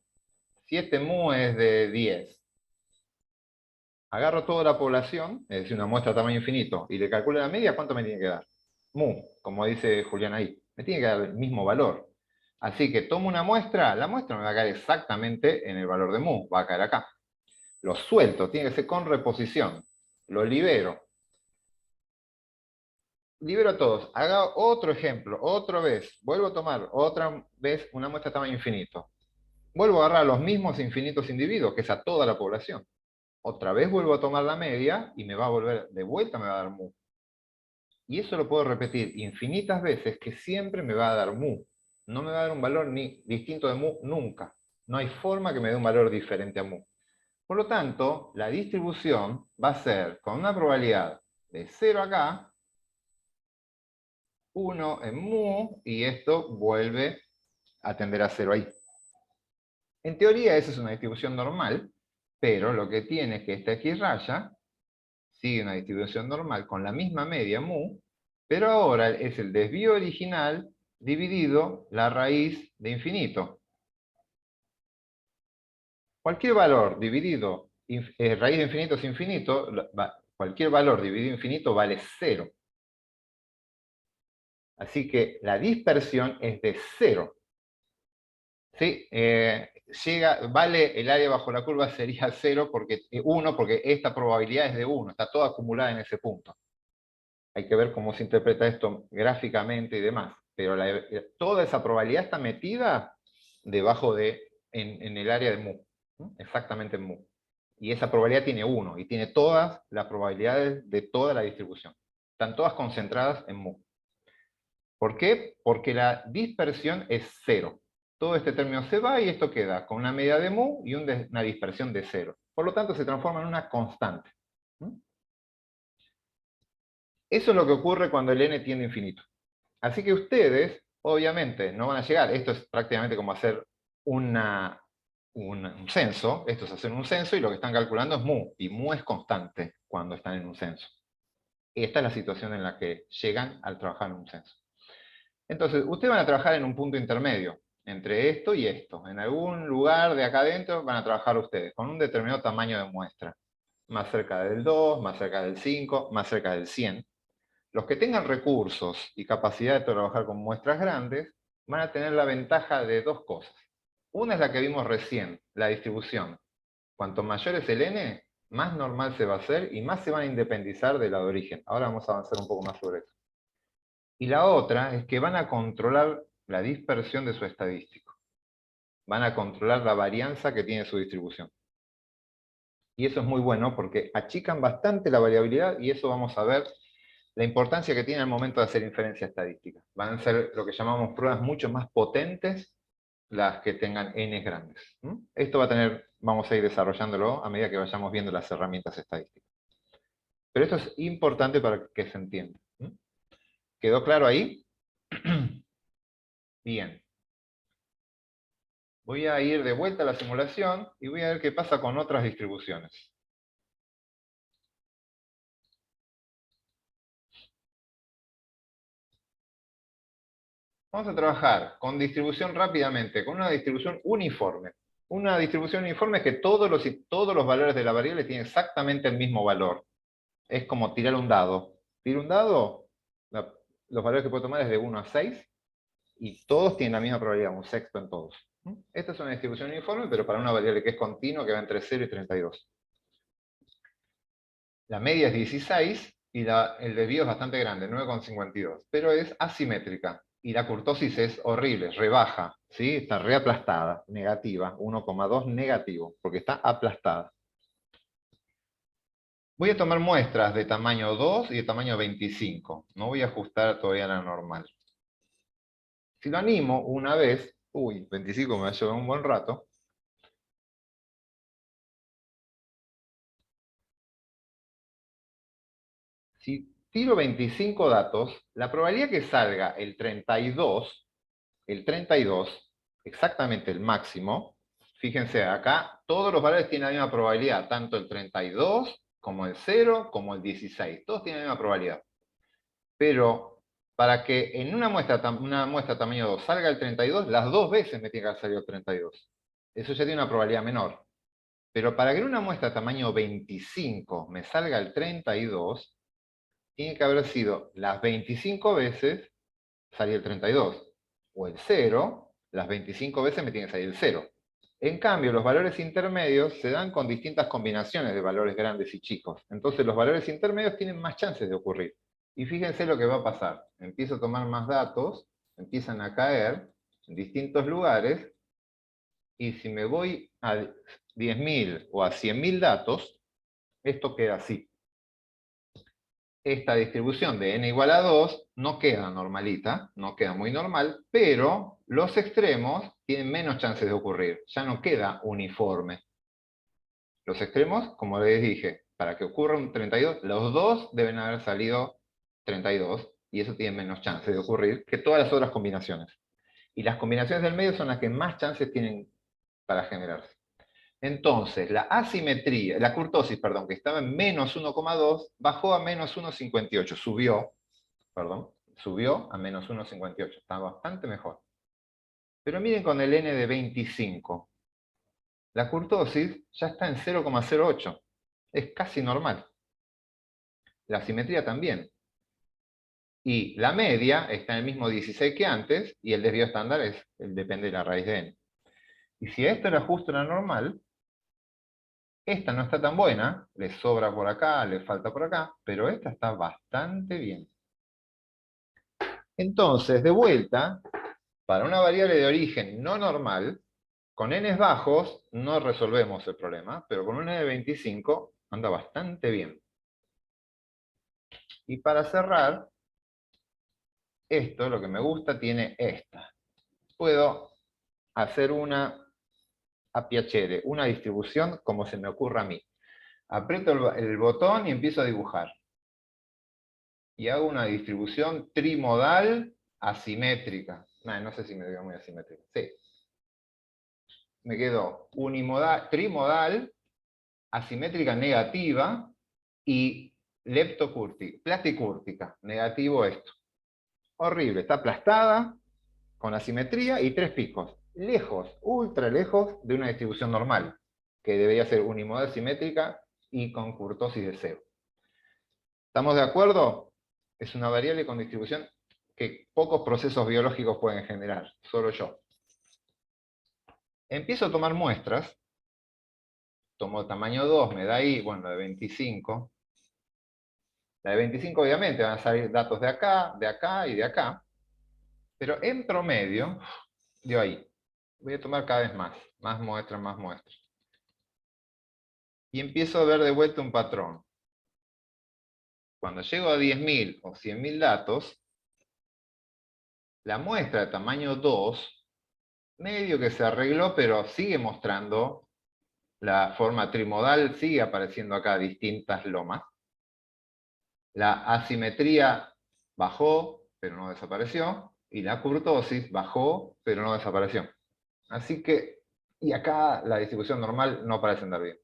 7 mu es de 10. Agarro toda la población, es decir, una muestra de tamaño infinito, y le calculo la media, ¿cuánto me tiene que dar? Mu, como dice Julián ahí. Me tiene que dar el mismo valor. Así que tomo una muestra, la muestra me va a caer exactamente en el valor de mu, va a caer acá. Lo suelto, tiene que ser con reposición. Lo libero. Libero a todos. Haga otro ejemplo, otra vez. Vuelvo a tomar otra vez una muestra de tamaño infinito. Vuelvo a agarrar a los mismos infinitos individuos, que es a toda la población. Otra vez vuelvo a tomar la media y me va a volver de vuelta, me va a dar mu. Y eso lo puedo repetir infinitas veces, que siempre me va a dar mu. No me va a dar un valor ni distinto de mu nunca. No hay forma que me dé un valor diferente a mu. Por lo tanto, la distribución va a ser con una probabilidad de 0 acá, 1 en mu, y esto vuelve a tender a 0 ahí. En teoría esa es una distribución normal, pero lo que tiene es que esta X raya sigue una distribución normal con la misma media mu, pero ahora es el desvío original dividido la raíz de infinito. Cualquier valor dividido, raíz de infinito es infinito, cualquier valor dividido infinito vale 0. Así que la dispersión es de 0. ¿Sí? Vale, el área bajo la curva sería 0 porque 1, porque esta probabilidad es de 1, está toda acumulada en ese punto. Hay que ver cómo se interpreta esto gráficamente y demás. Pero toda esa probabilidad está metida debajo en el área de mu. ¿No? Exactamente en mu. Y esa probabilidad tiene 1, y tiene todas las probabilidades de toda la distribución. Están todas concentradas en mu. ¿Por qué? Porque la dispersión es 0. Todo este término se va y esto queda con una media de mu y una dispersión de 0. Por lo tanto, se transforma en una constante. Eso es lo que ocurre cuando el n tiende a infinito. Así que ustedes, obviamente, no van a llegar. Esto es prácticamente como hacer un censo. Esto es hacer un censo y lo que están calculando es mu. Y mu es constante cuando están en un censo. Esta es la situación en la que llegan al trabajar en un censo. Entonces, ustedes van a trabajar en un punto intermedio entre esto y esto. En algún lugar de acá adentro van a trabajar ustedes con un determinado tamaño de muestra. Más cerca del 2, más cerca del 5, más cerca del 100. Los que tengan recursos y capacidad de trabajar con muestras grandes van a tener la ventaja de dos cosas. Una es la que vimos recién, la distribución. Cuanto mayor es el n, más normal se va a hacer y más se van a independizar de la de origen. Ahora vamos a avanzar un poco más sobre eso. Y la otra es que van a controlar la dispersión de su estadístico. Van a controlar la varianza que tiene su distribución. Y eso es muy bueno porque achican bastante la variabilidad y eso vamos a ver la importancia que tiene al momento de hacer inferencia estadística. Van a ser lo que llamamos pruebas mucho más potentes las que tengan n grandes. Esto va a tener, vamos a ir desarrollándolo a medida que vayamos viendo las herramientas estadísticas. Pero esto es importante para que se entienda. ¿Quedó claro ahí? Bien. Voy a ir de vuelta a la simulación y voy a ver qué pasa con otras distribuciones. Vamos a trabajar con distribución rápidamente, con una distribución uniforme. Una distribución uniforme es que todos los valores de la variable tienen exactamente el mismo valor. Es como tirar un dado. Tiro un dado, los valores que puedo tomar es de 1 a 6, y todos tienen la misma probabilidad, un sexto en todos. Esta es una distribución uniforme, pero para una variable que es continua, que va entre 0 y 32. La media es 16, y el desvío es bastante grande, 9,52, pero es asimétrica. Y la kurtosis es horrible, rebaja, ¿sí? Está reaplastada, negativa, 1,2 negativo, porque está aplastada. Voy a tomar muestras de tamaño 2 y de tamaño 25. No voy a ajustar todavía la normal. Si lo animo una vez, 25 me va a llevar un buen rato. Si tiro 25 datos, la probabilidad que salga el 32, exactamente el máximo, fíjense acá, todos los valores tienen la misma probabilidad, tanto el 32 como el 0 como el 16, todos tienen la misma probabilidad. Pero para que en una muestra tamaño 2 salga el 32, las dos veces me tiene que haber salido el 32. Eso ya tiene una probabilidad menor. Pero para que en una muestra tamaño 25 me salga el 32, tiene que haber sido las 25 veces salir el 32. O el 0, las 25 veces me tiene que salir el 0. En cambio, los valores intermedios se dan con distintas combinaciones de valores grandes y chicos. Entonces los valores intermedios tienen más chances de ocurrir. Y fíjense lo que va a pasar. Empiezo a tomar más datos, empiezan a caer en distintos lugares, y si me voy a 10.000 o a 100.000 datos, esto queda así. Esta distribución de n igual a 2 no queda normalita, no queda muy normal, pero los extremos tienen menos chances de ocurrir, ya no queda uniforme. Los extremos, como les dije, para que ocurra un 32, los dos deben haber salido 32, y eso tiene menos chances de ocurrir que todas las otras combinaciones. Y las combinaciones del medio son las que más chances tienen para generarse. Entonces, la asimetría, la kurtosis, perdón, que estaba en menos 1,2, bajó a menos 1,58, subió a menos 1,58, está bastante mejor. Pero miren con el n de 25, la kurtosis ya está en 0,08, es casi normal. La asimetría también. Y la media está en el mismo 16 que antes, y el desvío estándar depende de la raíz de n. Y si esto era justo la normal, esta no está tan buena, le sobra por acá, le falta por acá, pero esta está bastante bien. Entonces, de vuelta, para una variable de origen no normal, con n bajos no resolvemos el problema, pero con un n de 25 anda bastante bien. Y para cerrar, esto, lo que me gusta, tiene esta. Puedo hacer una a piacere, una distribución como se me ocurra a mí. Aprieto el botón y empiezo a dibujar. Y hago una distribución trimodal asimétrica. No sé si me quedó muy asimétrica. Sí. Me quedó unimodal, trimodal, asimétrica negativa y platicúrtica. Negativo esto. Horrible. Está aplastada, con asimetría y 3 picos. Lejos, ultra lejos de una distribución normal, que debería ser unimodal simétrica y con kurtosis de 0. ¿Estamos de acuerdo? Es una variable con distribución que pocos procesos biológicos pueden generar, solo yo. Empiezo a tomar muestras, tomo tamaño 2, me da ahí, bueno, la de 25. La de 25 obviamente van a salir datos de acá y de acá, pero en promedio, de ahí, voy a tomar cada vez más muestras, más muestras. Y empiezo a ver de vuelta un patrón. Cuando llego a 10.000 o 100.000 datos, la muestra de tamaño 2, medio que se arregló, pero sigue mostrando la forma trimodal, sigue apareciendo acá distintas lomas. La asimetría bajó, pero no desapareció, y la kurtosis bajó, pero no desapareció. Así que, y acá la distribución normal no parece andar bien.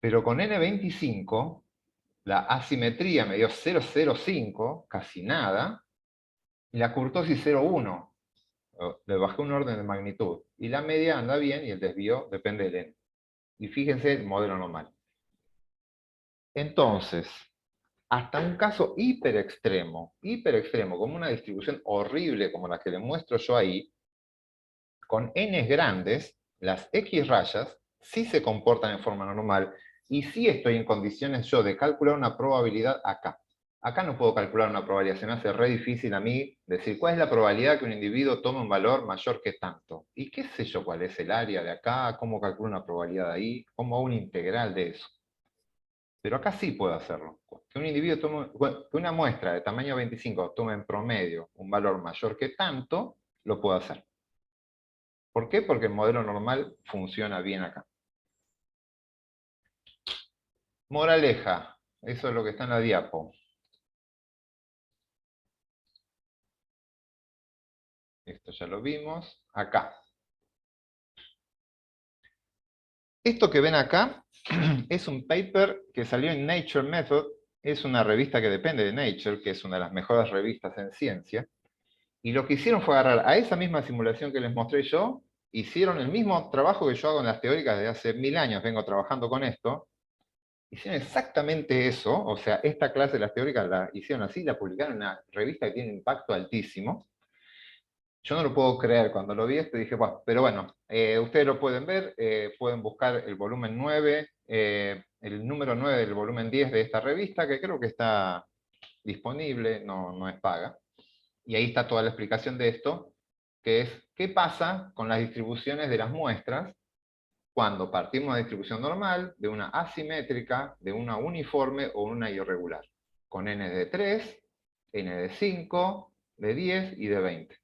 Pero con N25, la asimetría me dio 0,05, casi nada, y la kurtosis 0,1. Le bajé un orden de magnitud. Y la media anda bien y el desvío depende del n. Y fíjense el modelo normal. Entonces, hasta un caso hiper extremo, como una distribución horrible como la que le muestro yo ahí, con n grandes, las x rayas sí se comportan en forma normal y sí estoy en condiciones yo de calcular una probabilidad acá. Acá no puedo calcular una probabilidad, se me hace re difícil a mí decir cuál es la probabilidad que un individuo tome un valor mayor que tanto. Y qué sé yo cuál es el área de acá, cómo calculo una probabilidad ahí, cómo hago una integral de eso. Pero acá sí puedo hacerlo. Que un individuo tome, que una muestra de tamaño 25 tome en promedio un valor mayor que tanto, lo puedo hacer. ¿Por qué? Porque el modelo normal funciona bien acá. Moraleja, eso es lo que está en la diapo. Esto ya lo vimos. Acá. Esto que ven acá es un paper que salió en Nature Method. Es una revista que depende de Nature, que es una de las mejores revistas en ciencia. Y lo que hicieron fue agarrar a esa misma simulación que les mostré yo, hicieron el mismo trabajo que yo hago en las teóricas desde hace 1000 años, vengo trabajando con esto. Hicieron exactamente eso, o sea, esta clase de las teóricas la hicieron así, la publicaron en una revista que tiene un impacto altísimo. Yo no lo puedo creer, cuando lo vi esto dije, bueno, pero bueno, ustedes lo pueden ver, pueden buscar el volumen 9, el número 9 del volumen 10 de esta revista, que creo que está disponible, no es paga. Y ahí está toda la explicación de esto, que es qué pasa con las distribuciones de las muestras cuando partimos de una distribución normal, de una asimétrica, de una uniforme o una irregular, con n de 3, n de 5, de 10 y de 20.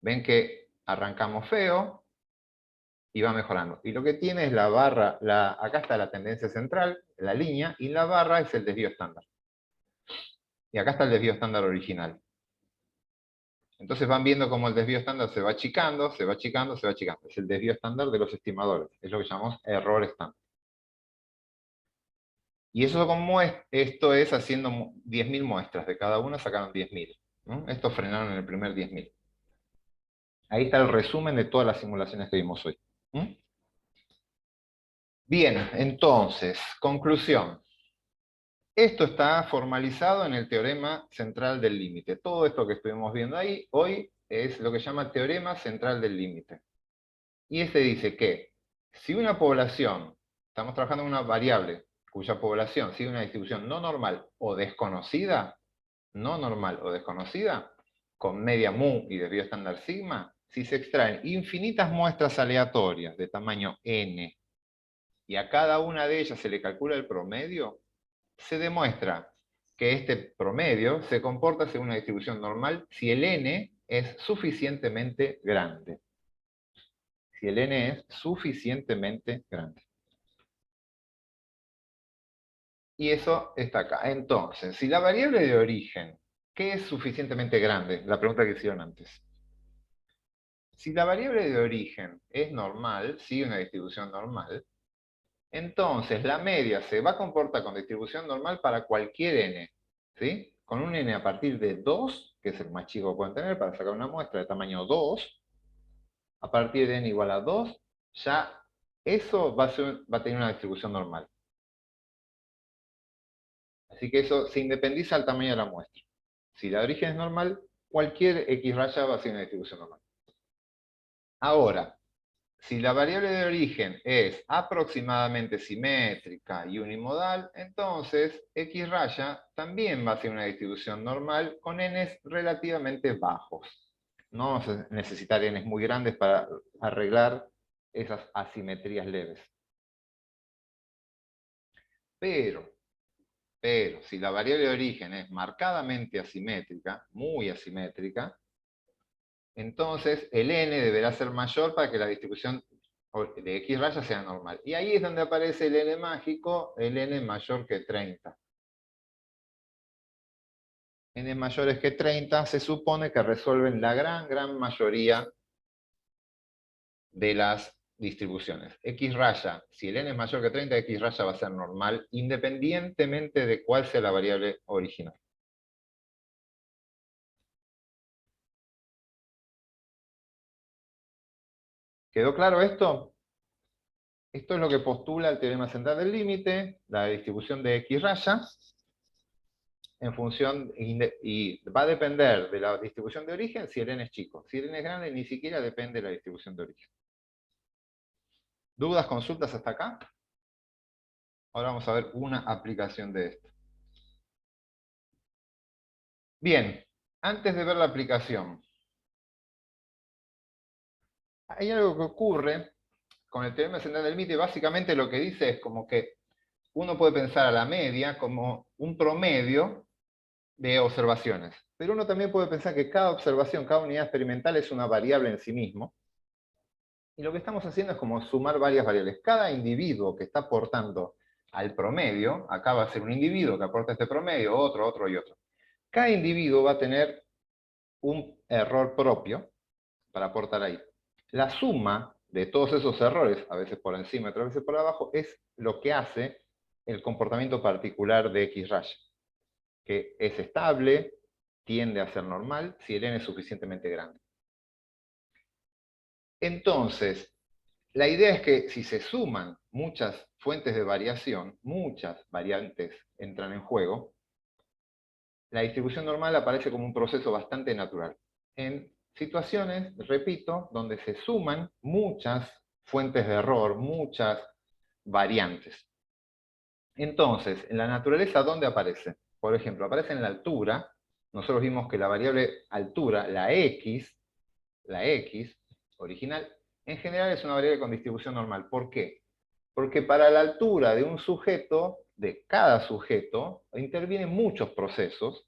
Ven que arrancamos feo y va mejorando. Y lo que tiene es la barra, acá está la tendencia central, la línea, y la barra es el desvío estándar. Y acá está el desvío estándar original. Entonces van viendo cómo el desvío estándar se va achicando, se va achicando, se va achicando. Es el desvío estándar de los estimadores. Es lo que llamamos error estándar. Y eso esto es haciendo 10.000 muestras. De cada una sacaron 10.000. ¿No? Estos frenaron en el primer 10.000. Ahí está el resumen de todas las simulaciones que vimos hoy. ¿Mm? Bien, entonces, conclusión. Esto está formalizado en el teorema central del límite. Todo esto que estuvimos viendo ahí hoy es lo que se llama teorema central del límite. Y este dice que si una población, estamos trabajando en una variable cuya población sigue una distribución no normal o desconocida, con media mu y desvío estándar sigma, si se extraen infinitas muestras aleatorias de tamaño n, y a cada una de ellas se le calcula el promedio, se demuestra que este promedio se comporta según una distribución normal si el n es suficientemente grande. Si el n es suficientemente grande. Y eso está acá. Entonces, si la variable de origen, ¿qué es suficientemente grande? La pregunta que hicieron antes. Si la variable de origen es normal, sigue una distribución normal, entonces la media se va a comportar con distribución normal para cualquier n. ¿Sí? Con un n a partir de 2, que es el más chico que pueden tener para sacar una muestra de tamaño 2, a partir de n igual a 2, ya eso va a tener una distribución normal. Así que eso se independiza del tamaño de la muestra. Si la de origen es normal, cualquier x raya va a ser una distribución normal. Ahora, si la variable de origen es aproximadamente simétrica y unimodal, entonces x raya también va a ser una distribución normal con n's relativamente bajos. No vamos a necesitar n's muy grandes para arreglar esas asimetrías leves. Pero, si la variable de origen es marcadamente asimétrica, muy asimétrica, entonces el n deberá ser mayor para que la distribución de x raya sea normal. Y ahí es donde aparece el n mágico, el n mayor que 30. N mayores que 30 se supone que resuelven la gran mayoría de las distribuciones. X raya, si el n es mayor que 30, x raya va a ser normal, independientemente de cuál sea la variable original. ¿Quedó claro esto? Esto es lo que postula el teorema central del límite, la distribución de x raya, en función, y va a depender de la distribución de origen si el n es chico. Si el n es grande, ni siquiera depende de la distribución de origen. ¿Dudas, consultas hasta acá? Ahora vamos a ver una aplicación de esto. Bien, antes de ver la aplicación, hay algo que ocurre con el teorema central del límite. Básicamente lo que dice es como que uno puede pensar a la media como un promedio de observaciones. Pero uno también puede pensar que cada observación, cada unidad experimental es una variable en sí mismo. Y lo que estamos haciendo es como sumar varias variables. Cada individuo que está aportando al promedio, acá va a ser un individuo que aporta este promedio, otro y otro. Cada individuo va a tener un error propio para aportar ahí. La suma de todos esos errores, a veces por encima, otras veces por abajo, es lo que hace el comportamiento particular de x raya, que es estable, tiende a ser normal, si el n es suficientemente grande. Entonces, la idea es que si se suman muchas fuentes de variación, muchas variantes entran en juego, la distribución normal aparece como un proceso bastante natural. En situaciones, repito, donde se suman muchas fuentes de error, muchas variantes. Entonces, en la naturaleza, ¿dónde aparece? Por ejemplo, aparece en la altura. Nosotros vimos que la variable altura, la x original, en general es una variable con distribución normal. ¿Por qué? Porque para la altura de un sujeto, de cada sujeto, intervienen muchos procesos,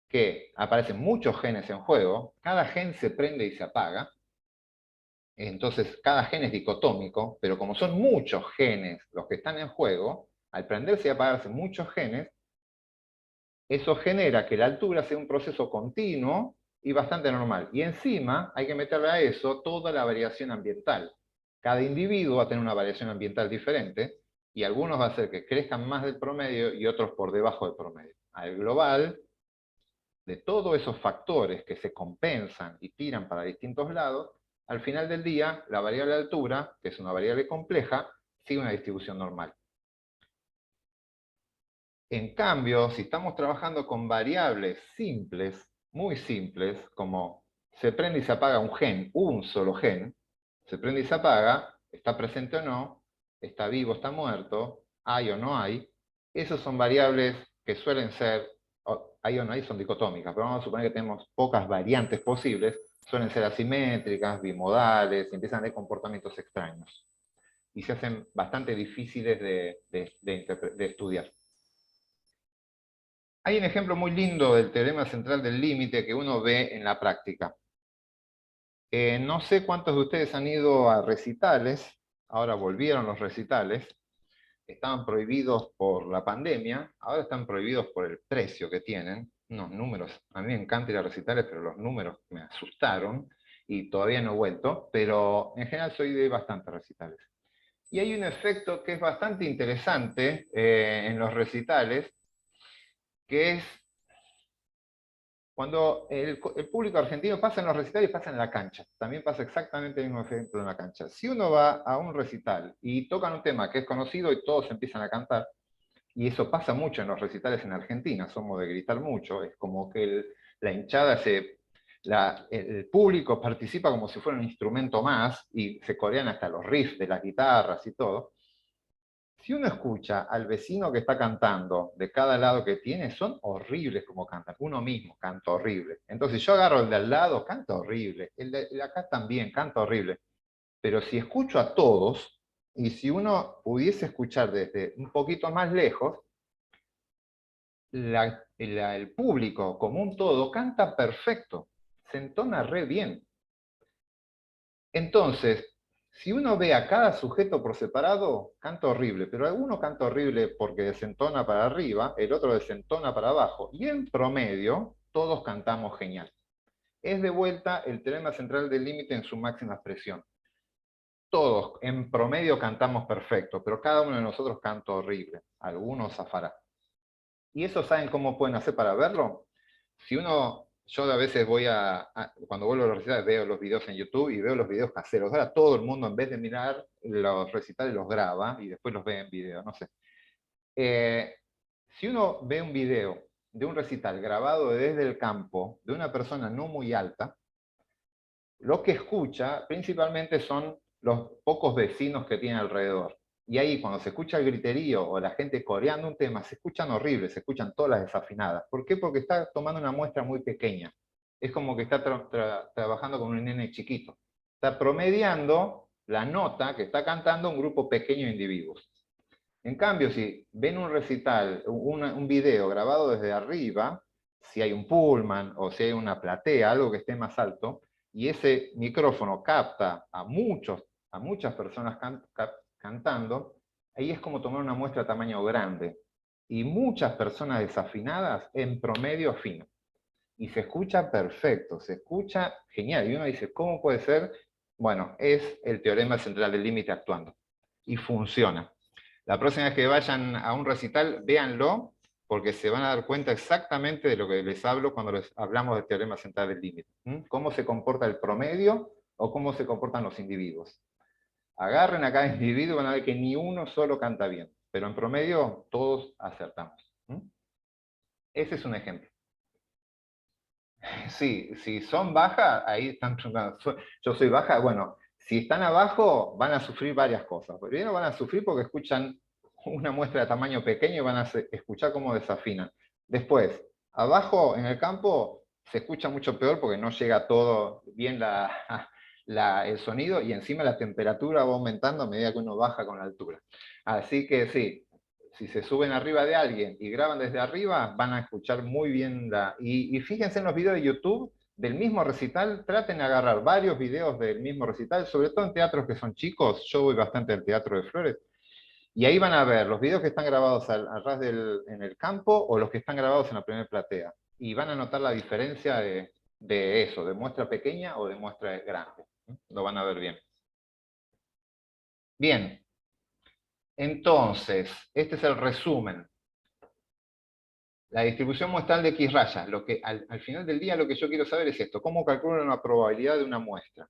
que aparecen muchos genes en juego, cada gen se prende y se apaga, entonces cada gen es dicotómico, pero como son muchos genes los que están en juego, al prenderse y apagarse muchos genes, eso genera que la altura sea un proceso continuo y bastante normal. Y encima hay que meterle a eso toda la variación ambiental. Cada individuo va a tener una variación ambiental diferente, y algunos va a hacer que crezcan más del promedio y otros por debajo del promedio. Al global, de todos esos factores que se compensan y tiran para distintos lados, al final del día, la variable altura, que es una variable compleja, sigue una distribución normal. En cambio, si estamos trabajando con variables simples, muy simples, como se prende y se apaga un gen, un solo gen, se prende y se apaga, está presente o no, está vivo, está muerto, hay o no hay, esas son variables que suelen ser, hay o no hay son dicotómicas, pero vamos a suponer que tenemos pocas variantes posibles, suelen ser asimétricas, bimodales, y empiezan a tener comportamientos extraños. Y se hacen bastante difíciles de estudiar. Hay un ejemplo muy lindo del teorema central del límite que uno ve en la práctica. No sé cuántos de ustedes han ido a recitales, ahora volvieron los recitales, estaban prohibidos por la pandemia, ahora están prohibidos por el precio que tienen, unos números, a mí me encanta ir a recitales, pero los números me asustaron, y todavía no he vuelto, pero en general soy de bastantes recitales. Y hay un efecto que es bastante interesante en los recitales, que es cuando el público argentino pasa en los recitales y pasa en la cancha. También pasa exactamente el mismo efecto en la cancha. Si uno va a un recital y tocan un tema que es conocido y todos empiezan a cantar, y eso pasa mucho en los recitales en Argentina, somos de gritar mucho, es como que la hinchada el público participa como si fuera un instrumento más, y se corean hasta los riffs de las guitarras y todo. Si uno escucha al vecino que está cantando de cada lado que tiene, son horribles como cantan. Uno mismo canta horrible. Entonces yo agarro el de al lado, canta horrible. El de acá también canta horrible. Pero si escucho a todos, y si uno pudiese escuchar desde un poquito más lejos, el público como un todo canta perfecto. Se entona re bien. Entonces, si uno ve a cada sujeto por separado, canta horrible, pero alguno canta horrible porque desentona para arriba, el otro desentona para abajo, y en promedio, todos cantamos genial. Es de vuelta el teorema central del límite en su máxima expresión. Todos, en promedio, cantamos perfecto, pero cada uno de nosotros canta horrible. Algunos zafará. ¿Y eso saben cómo pueden hacer para verlo? Si uno... Yo a veces cuando vuelvo a los recitales, veo los videos en YouTube y veo los videos caseros. Ahora todo el mundo, en vez de mirar los recitales, los graba y después los ve en video, no sé. Si uno ve un video de un recital grabado desde el campo, de una persona no muy alta, lo que escucha principalmente son los pocos vecinos que tiene alrededor. Y ahí cuando se escucha el griterío o la gente coreando un tema, se escuchan horribles, se escuchan todas las desafinadas. ¿Por qué? Porque está tomando una muestra muy pequeña. Es como que está trabajando con un nene chiquito. Está promediando la nota que está cantando un grupo pequeño de individuos. En cambio, si ven un recital, un video grabado desde arriba, si hay un pullman o si hay una platea, algo que esté más alto, y ese micrófono capta a muchas personas cantando, ahí es como tomar una muestra de tamaño grande. Y muchas personas desafinadas, en promedio afinan. Y se escucha perfecto, se escucha genial. Y uno dice, ¿cómo puede ser? Bueno, es el teorema central del límite actuando. Y funciona. La próxima vez que vayan a un recital, véanlo, porque se van a dar cuenta exactamente de lo que les hablo cuando les hablamos del teorema central del límite. Cómo se comporta el promedio o cómo se comportan los individuos. Agarren a cada individuo y van a ver que ni uno solo canta bien, pero en promedio todos acertamos. Ese es un ejemplo. Sí, si son bajas, ahí están preguntando, yo soy baja, bueno, si están abajo van a sufrir varias cosas. Primero van a sufrir porque escuchan una muestra de tamaño pequeño y van a escuchar cómo desafinan. Después, abajo en el campo se escucha mucho peor porque no llega todo bien el sonido, y encima la temperatura va aumentando a medida que uno baja con la altura. Así que sí, si se suben arriba de alguien y graban desde arriba, van a escuchar muy bien y fíjense en los videos de YouTube del mismo recital, traten de agarrar varios videos del mismo recital, sobre todo en teatros que son chicos. Yo voy bastante al Teatro de Flores, y ahí van a ver los videos que están grabados al ras en el campo o los que están grabados en la primera platea. Y van a notar la diferencia de de eso, de muestra pequeña o de muestra grande. Lo van a ver bien. Bien. Entonces, este es el resumen. La distribución muestral de X rayas. Lo que, al final del día lo que yo quiero saber es esto. ¿Cómo calculo una probabilidad de una muestra?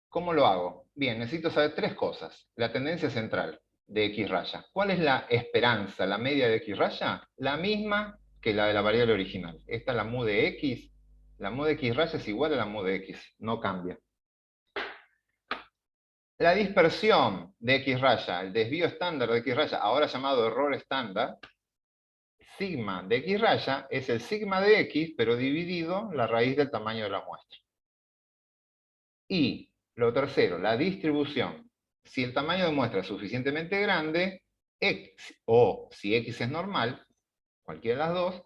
¿Cómo lo hago? Bien, necesito saber tres cosas. La tendencia central de X raya. ¿Cuál es la esperanza, la media de X raya? La misma que la de la variable original. Esta es la mu de X. La mu de X raya es igual a la mu de X. No cambia. La dispersión de X raya, el desvío estándar de X raya, ahora llamado error estándar, sigma de X raya es el sigma de X, pero dividido la raíz del tamaño de la muestra. Y lo tercero, la distribución. Si el tamaño de muestra es suficientemente grande, X, o si X es normal, cualquiera de las dos,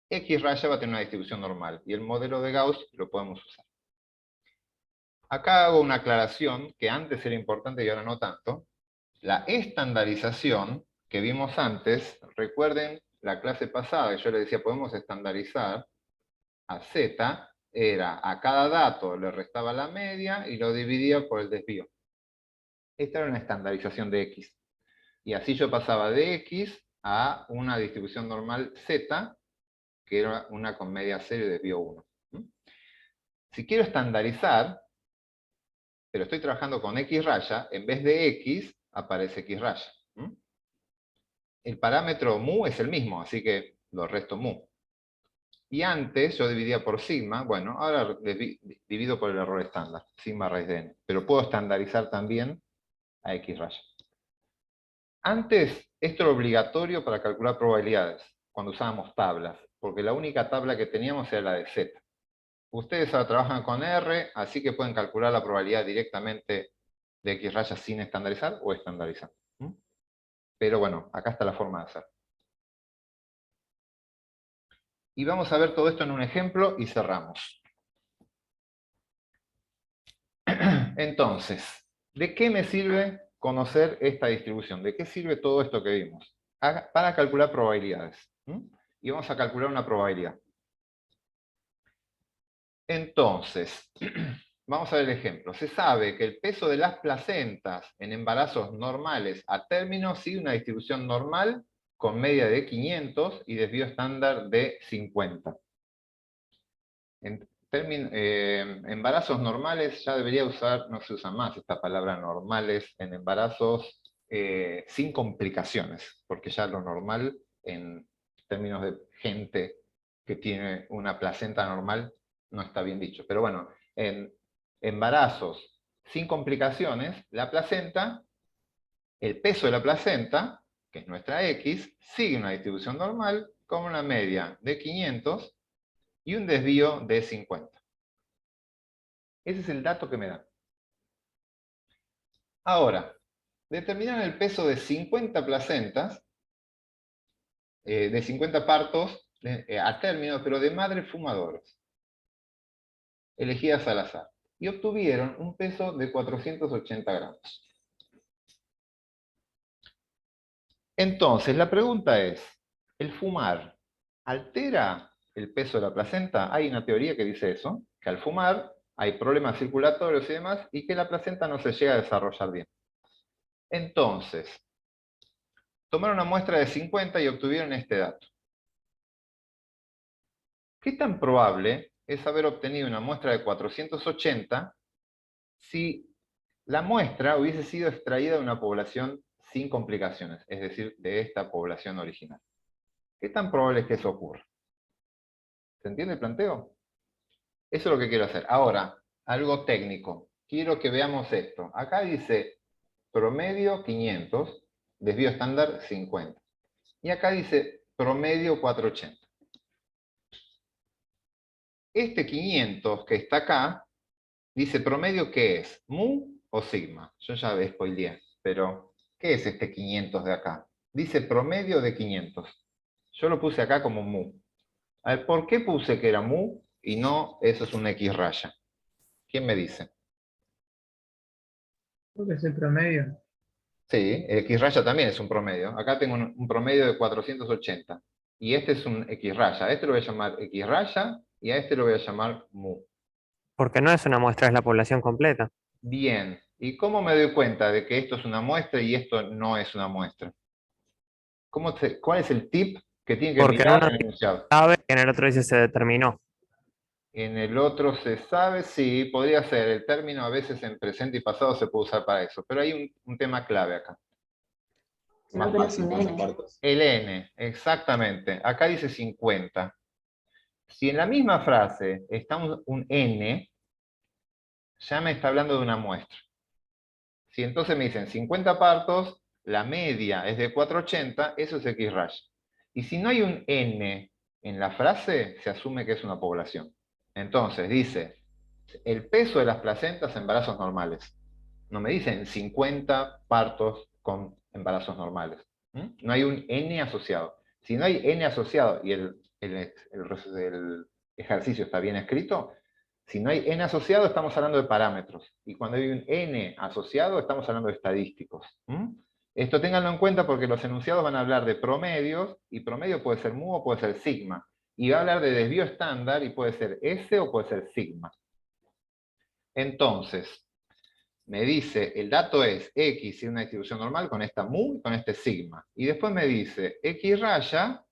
X raya va a tener una distribución normal. Y el modelo de Gauss lo podemos usar. Acá hago una aclaración que antes era importante y ahora no tanto. La estandarización que vimos antes, recuerden la clase pasada que yo les decía podemos estandarizar a Z, era a cada dato le restaba la media y lo dividía por el desvío. Esta era una estandarización de X. Y así yo pasaba de X a una distribución normal Z, que era una con media 0 y desvío 1. Si quiero estandarizar, pero estoy trabajando con X raya, en vez de X aparece X raya. El parámetro mu es el mismo, así que lo resto mu. Y antes yo dividía por sigma, bueno, ahora divido por el error estándar, sigma raíz de n. Pero puedo estandarizar también a X raya. Antes, esto era obligatorio para calcular probabilidades, cuando usábamos tablas, porque la única tabla que teníamos era la de Z. Ustedes ahora trabajan con R, así que pueden calcular la probabilidad directamente de X raya sin estandarizar o estandarizar. Pero bueno, acá está la forma de hacer. Y vamos a ver todo esto en un ejemplo y cerramos. Entonces, ¿de qué me sirve conocer esta distribución? ¿De qué sirve todo esto que vimos? Para calcular probabilidades. Y vamos a calcular una probabilidad. Entonces, vamos a ver el ejemplo. Se sabe que el peso de las placentas en embarazos normales a término sigue una distribución normal con media de 500 y desvío estándar de 50. En embarazos normales ya debería usar, no se usa más esta palabra normales, en embarazos sin complicaciones, porque ya lo normal en términos de gente que tiene una placenta normal no está bien dicho. Pero bueno, en embarazos sin complicaciones, la placenta, el peso de la placenta, que es nuestra X, sigue una distribución normal con una media de 500 y un desvío de 50. Ese es el dato que me dan. Ahora, determinar el peso de 50 placentas, de 50 partos a término, pero de madres fumadoras, elegidas al azar. Y obtuvieron un peso de 480 gramos. Entonces, la pregunta es, ¿el fumar altera el peso de la placenta? Hay una teoría que dice eso, que al fumar hay problemas circulatorios y demás, y que la placenta no se llega a desarrollar bien. Entonces, tomaron una muestra de 50 y obtuvieron este dato. ¿Qué tan probable es haber obtenido una muestra de 480 si la muestra hubiese sido extraída de una población sin complicaciones, es decir, de esta población original? ¿Qué tan probable es que eso ocurra? ¿Se entiende el planteo? Eso es lo que quiero hacer. Ahora, algo técnico. Quiero que veamos esto. Acá dice promedio 500, desvío estándar 50. Y acá dice promedio 480. Este 500 que está acá, dice promedio, ¿qué es? ¿Mu o sigma? Yo ya spoileé, pero ¿qué es este 500 de acá? Dice promedio de 500. Yo lo puse acá como mu. A ver, ¿por qué puse que era mu y no eso es un X raya? ¿Quién me dice? Creo que es el promedio. Sí, el X raya también es un promedio. Acá tengo un promedio de 480. Y este es un X raya. Este lo voy a llamar X raya y a este lo voy a llamar mu. Porque no es una muestra, es la población completa. Bien, ¿y cómo me doy cuenta de que esto es una muestra y esto no es una muestra? ¿Cuál es el tip que tiene que Porque en mirar uno en el enunciado? sabe y en el otro dice se determinó. En el otro se sabe, sí, podría ser. El término a veces en presente y pasado se puede usar para eso, pero hay un tema clave acá. No tenés un 50 N. partos. El n, exactamente. Acá dice 50. Si en la misma frase está un n, ya me está hablando de una muestra. Si entonces me dicen 50 partos, la media es de 480, eso es X raya. Y si no hay un n en la frase, se asume que es una población. Entonces dice, el peso de las placentas en embarazos normales. No me dicen 50 partos con embarazos normales. No hay un n asociado. Si no hay n asociado y el ejercicio está bien escrito, si no hay n asociado estamos hablando de parámetros. Y cuando hay un n asociado estamos hablando de estadísticos. Esto ténganlo en cuenta porque los enunciados van a hablar de promedios, y promedio puede ser mu o puede ser sigma. Y va a hablar de desvío estándar y puede ser S o puede ser sigma. Entonces, me dice, el dato es X y una distribución normal con esta mu y con este sigma. Y después me dice X raya,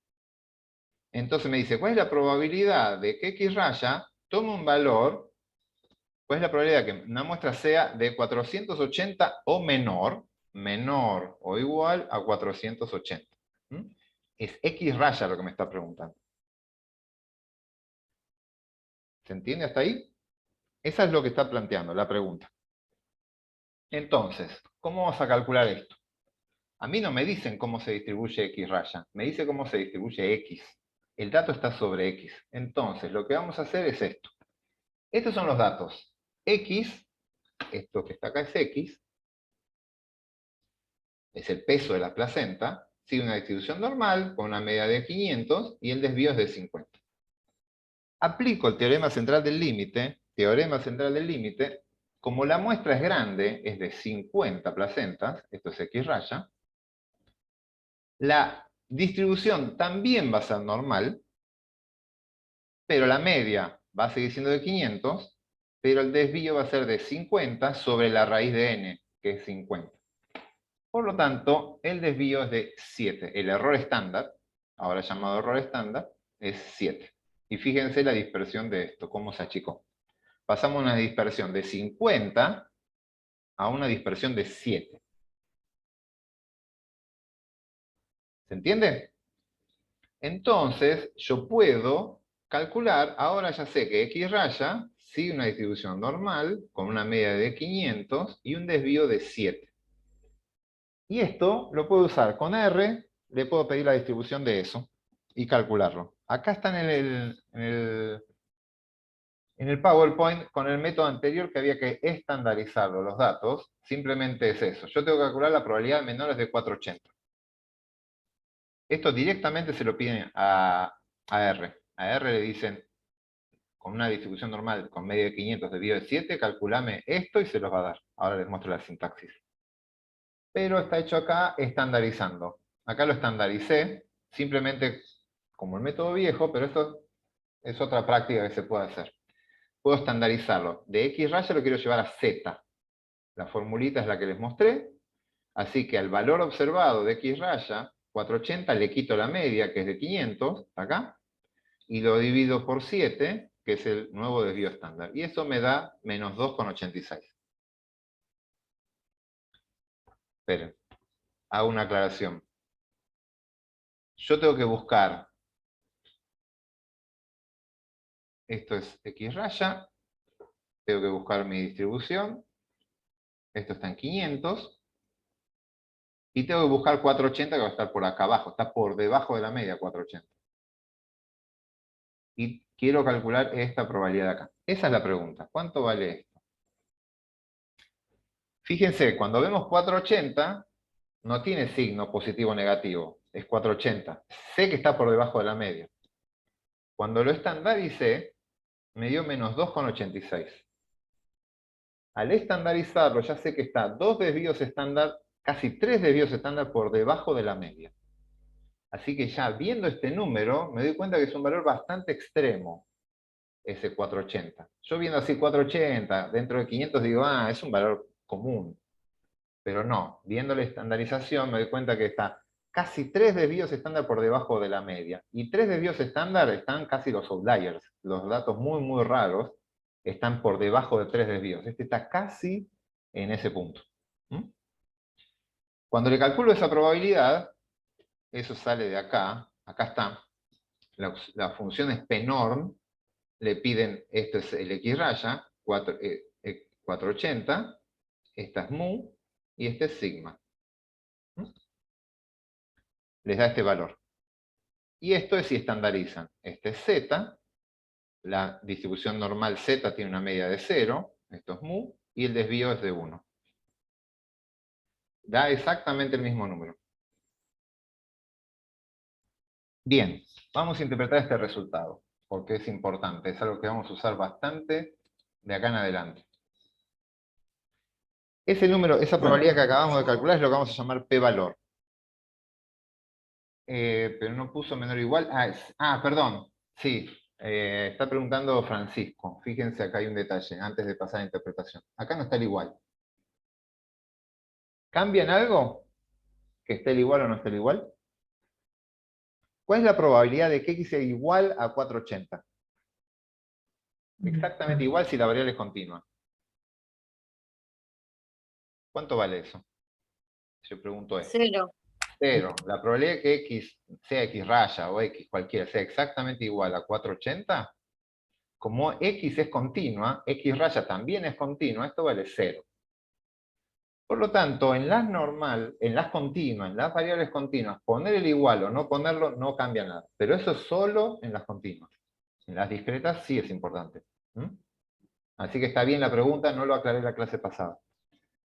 entonces me dice, ¿cuál es la probabilidad de que X raya tome un valor? ¿Cuál es la probabilidad de que una muestra sea de 480 o menor o igual a 480? Es X raya lo que me está preguntando. ¿Se entiende hasta ahí? Esa es lo que está planteando, la pregunta. Entonces, ¿cómo vamos a calcular esto? A mí no me dicen cómo se distribuye X raya, me dice cómo se distribuye X. El dato está sobre X. Entonces, lo que vamos a hacer es esto. Estos son los datos. X, esto que está acá es X, es el peso de la placenta, sigue una distribución normal con una media de 500 y el desvío es de 50. Aplico el teorema central del límite, como la muestra es grande, es de 50 placentas, esto es X raya, la distribución también va a ser normal, pero la media va a seguir siendo de 500, pero el desvío va a ser de 50 sobre la raíz de n, que es 50. Por lo tanto, el desvío es de 7. El error estándar, ahora llamado error estándar, es 7. Y fíjense la dispersión de esto, cómo se achicó. Pasamos de una dispersión de 50 a una dispersión de 7. ¿Se entiende? Entonces, yo puedo calcular, ahora ya sé que X raya sigue una distribución normal, con una media de 500 y un desvío de 7. Y esto lo puedo usar con R, le puedo pedir la distribución de eso y calcularlo. Acá está en el PowerPoint con el método anterior que había que estandarizarlo, los datos, simplemente es eso. Yo tengo que calcular la probabilidad de menores de 480. Esto directamente se lo piden a R. A R le dicen, con una distribución normal con media de 500 desvío de 7, calculame esto y se los va a dar. Ahora les muestro la sintaxis. Pero está hecho acá estandarizando. Acá lo estandaricé, simplemente como el método viejo, pero esto es otra práctica que se puede hacer. Puedo estandarizarlo. De X raya lo quiero llevar a Z. La formulita es la que les mostré. Así que al valor observado de X raya, 480, le quito la media, que es de 500, acá, y lo divido por 7, que es el nuevo desvío estándar. Y eso me da menos 2,86. Esperen, hago una aclaración. Yo tengo que buscar, esto es X raya, tengo que buscar mi distribución, esto está en 500, y tengo que buscar 480 que va a estar por acá abajo, está por debajo de la media 480. Y quiero calcular esta probabilidad de acá. Esa es la pregunta, ¿cuánto vale esto? Fíjense, cuando vemos 480, no tiene signo positivo o negativo, es 480. Sé que está por debajo de la media. Cuando lo estandaricé, me dio menos 2,86. Al estandarizarlo, ya sé que está 2 desvíos estándar, casi 3 desvíos estándar por debajo de la media. Así que ya viendo este número, me doy cuenta que es un valor bastante extremo. ese 480. Yo viendo así 480, dentro de 500 digo, es un valor común. Pero no, viendo la estandarización me doy cuenta que está casi 3 desvíos estándar por debajo de la media. Y 3 desvíos estándar están casi los outliers. Los datos muy, muy raros están por debajo de 3 desvíos. Este está casi en ese punto. Cuando le calculo esa probabilidad, eso sale de acá. Acá está. La función es pnorm. Le piden, esto es el x raya, 480. Esta es mu. Y este es sigma. Les da este valor. Y esto es si estandarizan. Este es z, la distribución normal z tiene una media de 0, esto es mu, y el desvío es de 1. Da exactamente el mismo número. Bien, vamos a interpretar este resultado, porque es importante, es algo que vamos a usar bastante de acá en adelante. Ese número, esa probabilidad que acabamos de calcular es lo que vamos a llamar p-valor. Pero no puso menor o igual. Perdón. Sí, está preguntando Francisco. Fíjense, acá hay un detalle, antes de pasar a la interpretación. Acá no está el igual. ¿Cambian algo? ¿Que esté el igual o no esté el igual? ¿Cuál es la probabilidad de que x sea igual a 480? Exactamente igual si la variable es continua. ¿Cuánto vale eso? Yo pregunto esto. 0. 0. La probabilidad de que x sea x raya o x cualquiera sea exactamente igual a 480, como x es continua, x raya también es continua, esto vale 0. Por lo tanto, en las continuas, en las variables continuas, poner el igual o no ponerlo no cambia nada. Pero eso es solo en las continuas. En las discretas sí es importante. Así que está bien la pregunta, no lo aclaré en la clase pasada.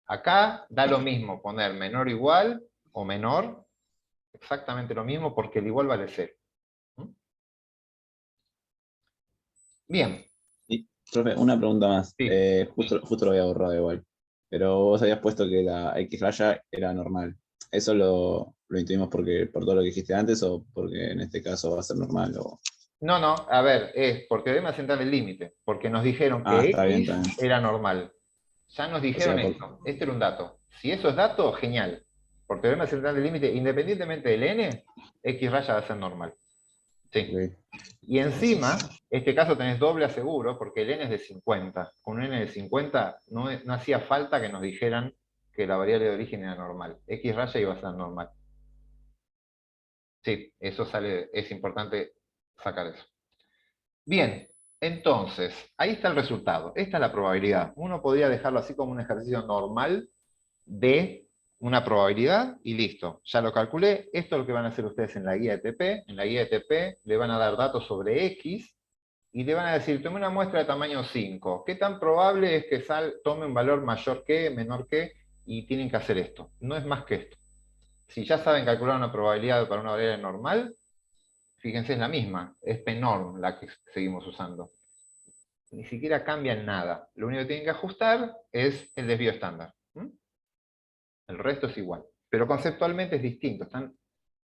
Acá da lo mismo poner menor o igual o menor, exactamente lo mismo porque el igual vale 0. Bien. Sí, profe, una pregunta más. Sí. Justo lo había borrado igual. Pero vos habías puesto que la X raya era normal. ¿Eso lo intuimos por todo lo que dijiste antes o porque en este caso va a ser normal? No, a ver, es porque debemos asentar el límite, porque nos dijeron que Está bien, X está bien. era normal. Ya nos dijeron esto, este era un dato. Si eso es dato, genial. Porque debemos asentar el límite, independientemente del n, X raya va a ser normal. Sí. Ok. Y encima, este caso tenés doble aseguro, porque el n es de 50. Con un n de 50 no hacía falta que nos dijeran que la variable de origen era normal. X raya iba a ser normal. Sí, eso sale, es importante sacar eso. Bien, entonces, ahí está el resultado. Esta es la probabilidad. Uno podría dejarlo así como un ejercicio normal de una probabilidad y listo. Ya lo calculé. Esto es lo que van a hacer ustedes en la guía de TP. En la guía de TP le van a dar datos sobre X y le van a decir, tome una muestra de tamaño 5. ¿Qué tan probable es que tome un valor mayor que, menor que? Y tienen que hacer esto. No es más que esto. Si ya saben calcular una probabilidad para una variable normal, fíjense, es la misma. Es pnorm la que seguimos usando. Ni siquiera cambian nada. Lo único que tienen que ajustar es el desvío estándar. El resto es igual. Pero conceptualmente es distinto. Están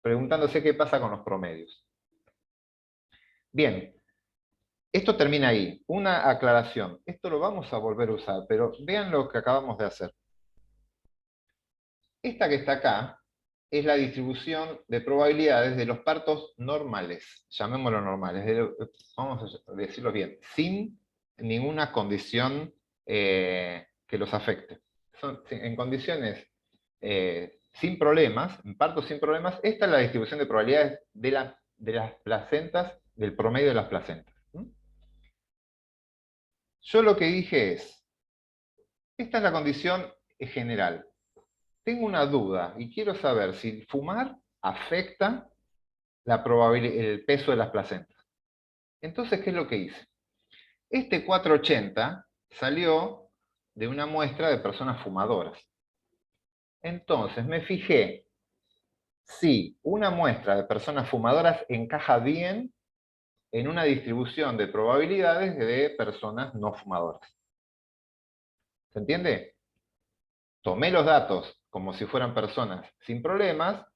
preguntándose qué pasa con los promedios. Bien. Esto termina ahí. Una aclaración. Esto lo vamos a volver a usar, pero vean lo que acabamos de hacer. Esta que está acá es la distribución de probabilidades de los partos normales. Llamémoslo normales. Vamos a decirlo bien. Sin ninguna condición que los afecte. En condiciones sin problemas, en partos sin problemas, esta es la distribución de probabilidades de las placentas, del promedio de las placentas. Yo lo que dije es, esta es la condición general. Tengo una duda y quiero saber si fumar afecta el peso de las placentas. Entonces, ¿qué es lo que hice? Este 480 salió de una muestra de personas fumadoras. Entonces, me fijé si una muestra de personas fumadoras encaja bien en una distribución de probabilidades de personas no fumadoras. ¿Se entiende? Tomé los datos como si fueran personas sin problemas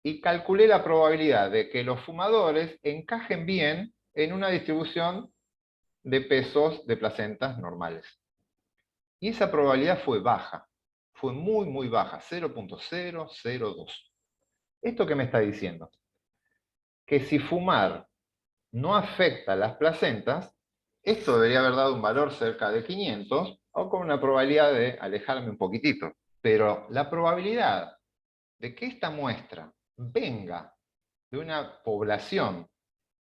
y calculé la probabilidad de que los fumadores encajen bien en una distribución de pesos de placentas normales. Y esa probabilidad fue baja, fue muy, muy baja, 0.002. ¿Esto qué me está diciendo? Que si fumar no afecta a las placentas, esto debería haber dado un valor cerca de 500, o con una probabilidad de alejarme un poquitito. Pero la probabilidad de que esta muestra venga de una población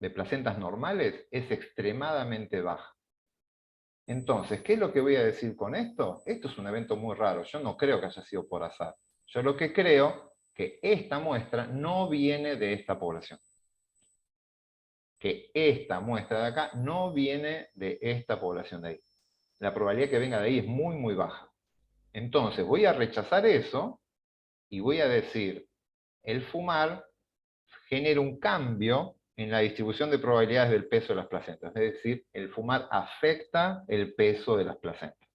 de placentas normales es extremadamente baja. Entonces, ¿qué es lo que voy a decir con esto? Esto es un evento muy raro, yo no creo que haya sido por azar. Yo lo que creo que esta muestra no viene de esta población. Que esta muestra de acá no viene de esta población de ahí. La probabilidad que venga de ahí es muy, muy baja. Entonces, voy a rechazar eso y voy a decir, el fumar genera un cambio en la distribución de probabilidades del peso de las placentas. Es decir, el fumar afecta el peso de las placentas.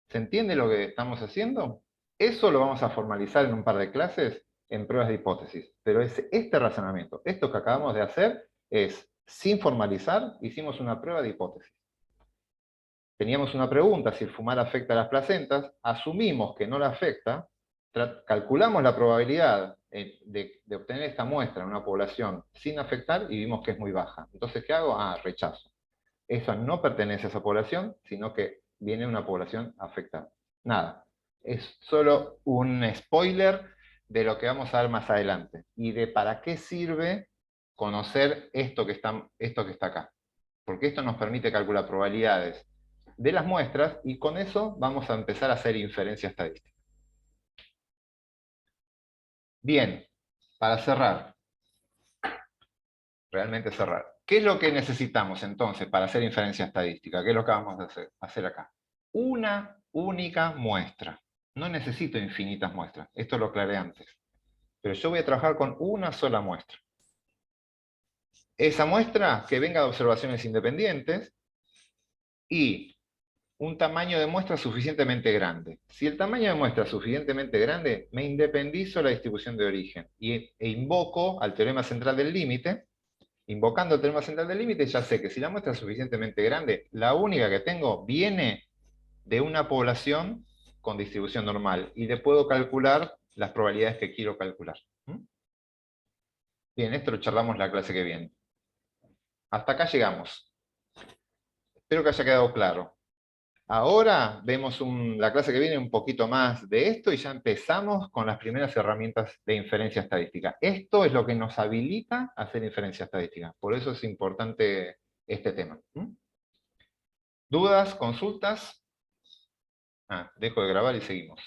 ¿Se entiende lo que estamos haciendo? Eso lo vamos a formalizar en un par de clases en pruebas de hipótesis. Pero es este razonamiento, esto que acabamos de hacer, es, sin formalizar, hicimos una prueba de hipótesis. Teníamos una pregunta, si el fumar afecta a las placentas, asumimos que no la afecta, calculamos la probabilidad de obtener esta muestra en una población sin afectar y vimos que es muy baja. Entonces, ¿qué hago? Rechazo. Eso no pertenece a esa población, sino que viene de una población afectada. Nada. Es solo un spoiler de lo que vamos a ver más adelante. Y de para qué sirve conocer esto que está acá. Porque esto nos permite calcular probabilidades de las muestras y con eso vamos a empezar a hacer inferencia estadística. Bien, para cerrar, realmente cerrar. ¿Qué es lo que necesitamos entonces para hacer inferencia estadística? ¿Qué es lo que vamos a hacer acá? Una única muestra. No necesito infinitas muestras, esto lo aclaré antes. Pero yo voy a trabajar con una sola muestra. Esa muestra que venga de observaciones independientes y un tamaño de muestra suficientemente grande. Si el tamaño de muestra es suficientemente grande, me independizo la distribución de origen e invoco al teorema central del límite. Invocando el teorema central del límite, ya sé que si la muestra es suficientemente grande, la única que tengo viene de una población con distribución normal y le puedo calcular las probabilidades que quiero calcular. Bien, esto lo charlamos la clase que viene. Hasta acá llegamos. Espero que haya quedado claro. Ahora vemos la clase que viene un poquito más de esto y ya empezamos con las primeras herramientas de inferencia estadística. Esto es lo que nos habilita a hacer inferencia estadística. Por eso es importante este tema. ¿Dudas? ¿Consultas? Dejo de grabar y seguimos.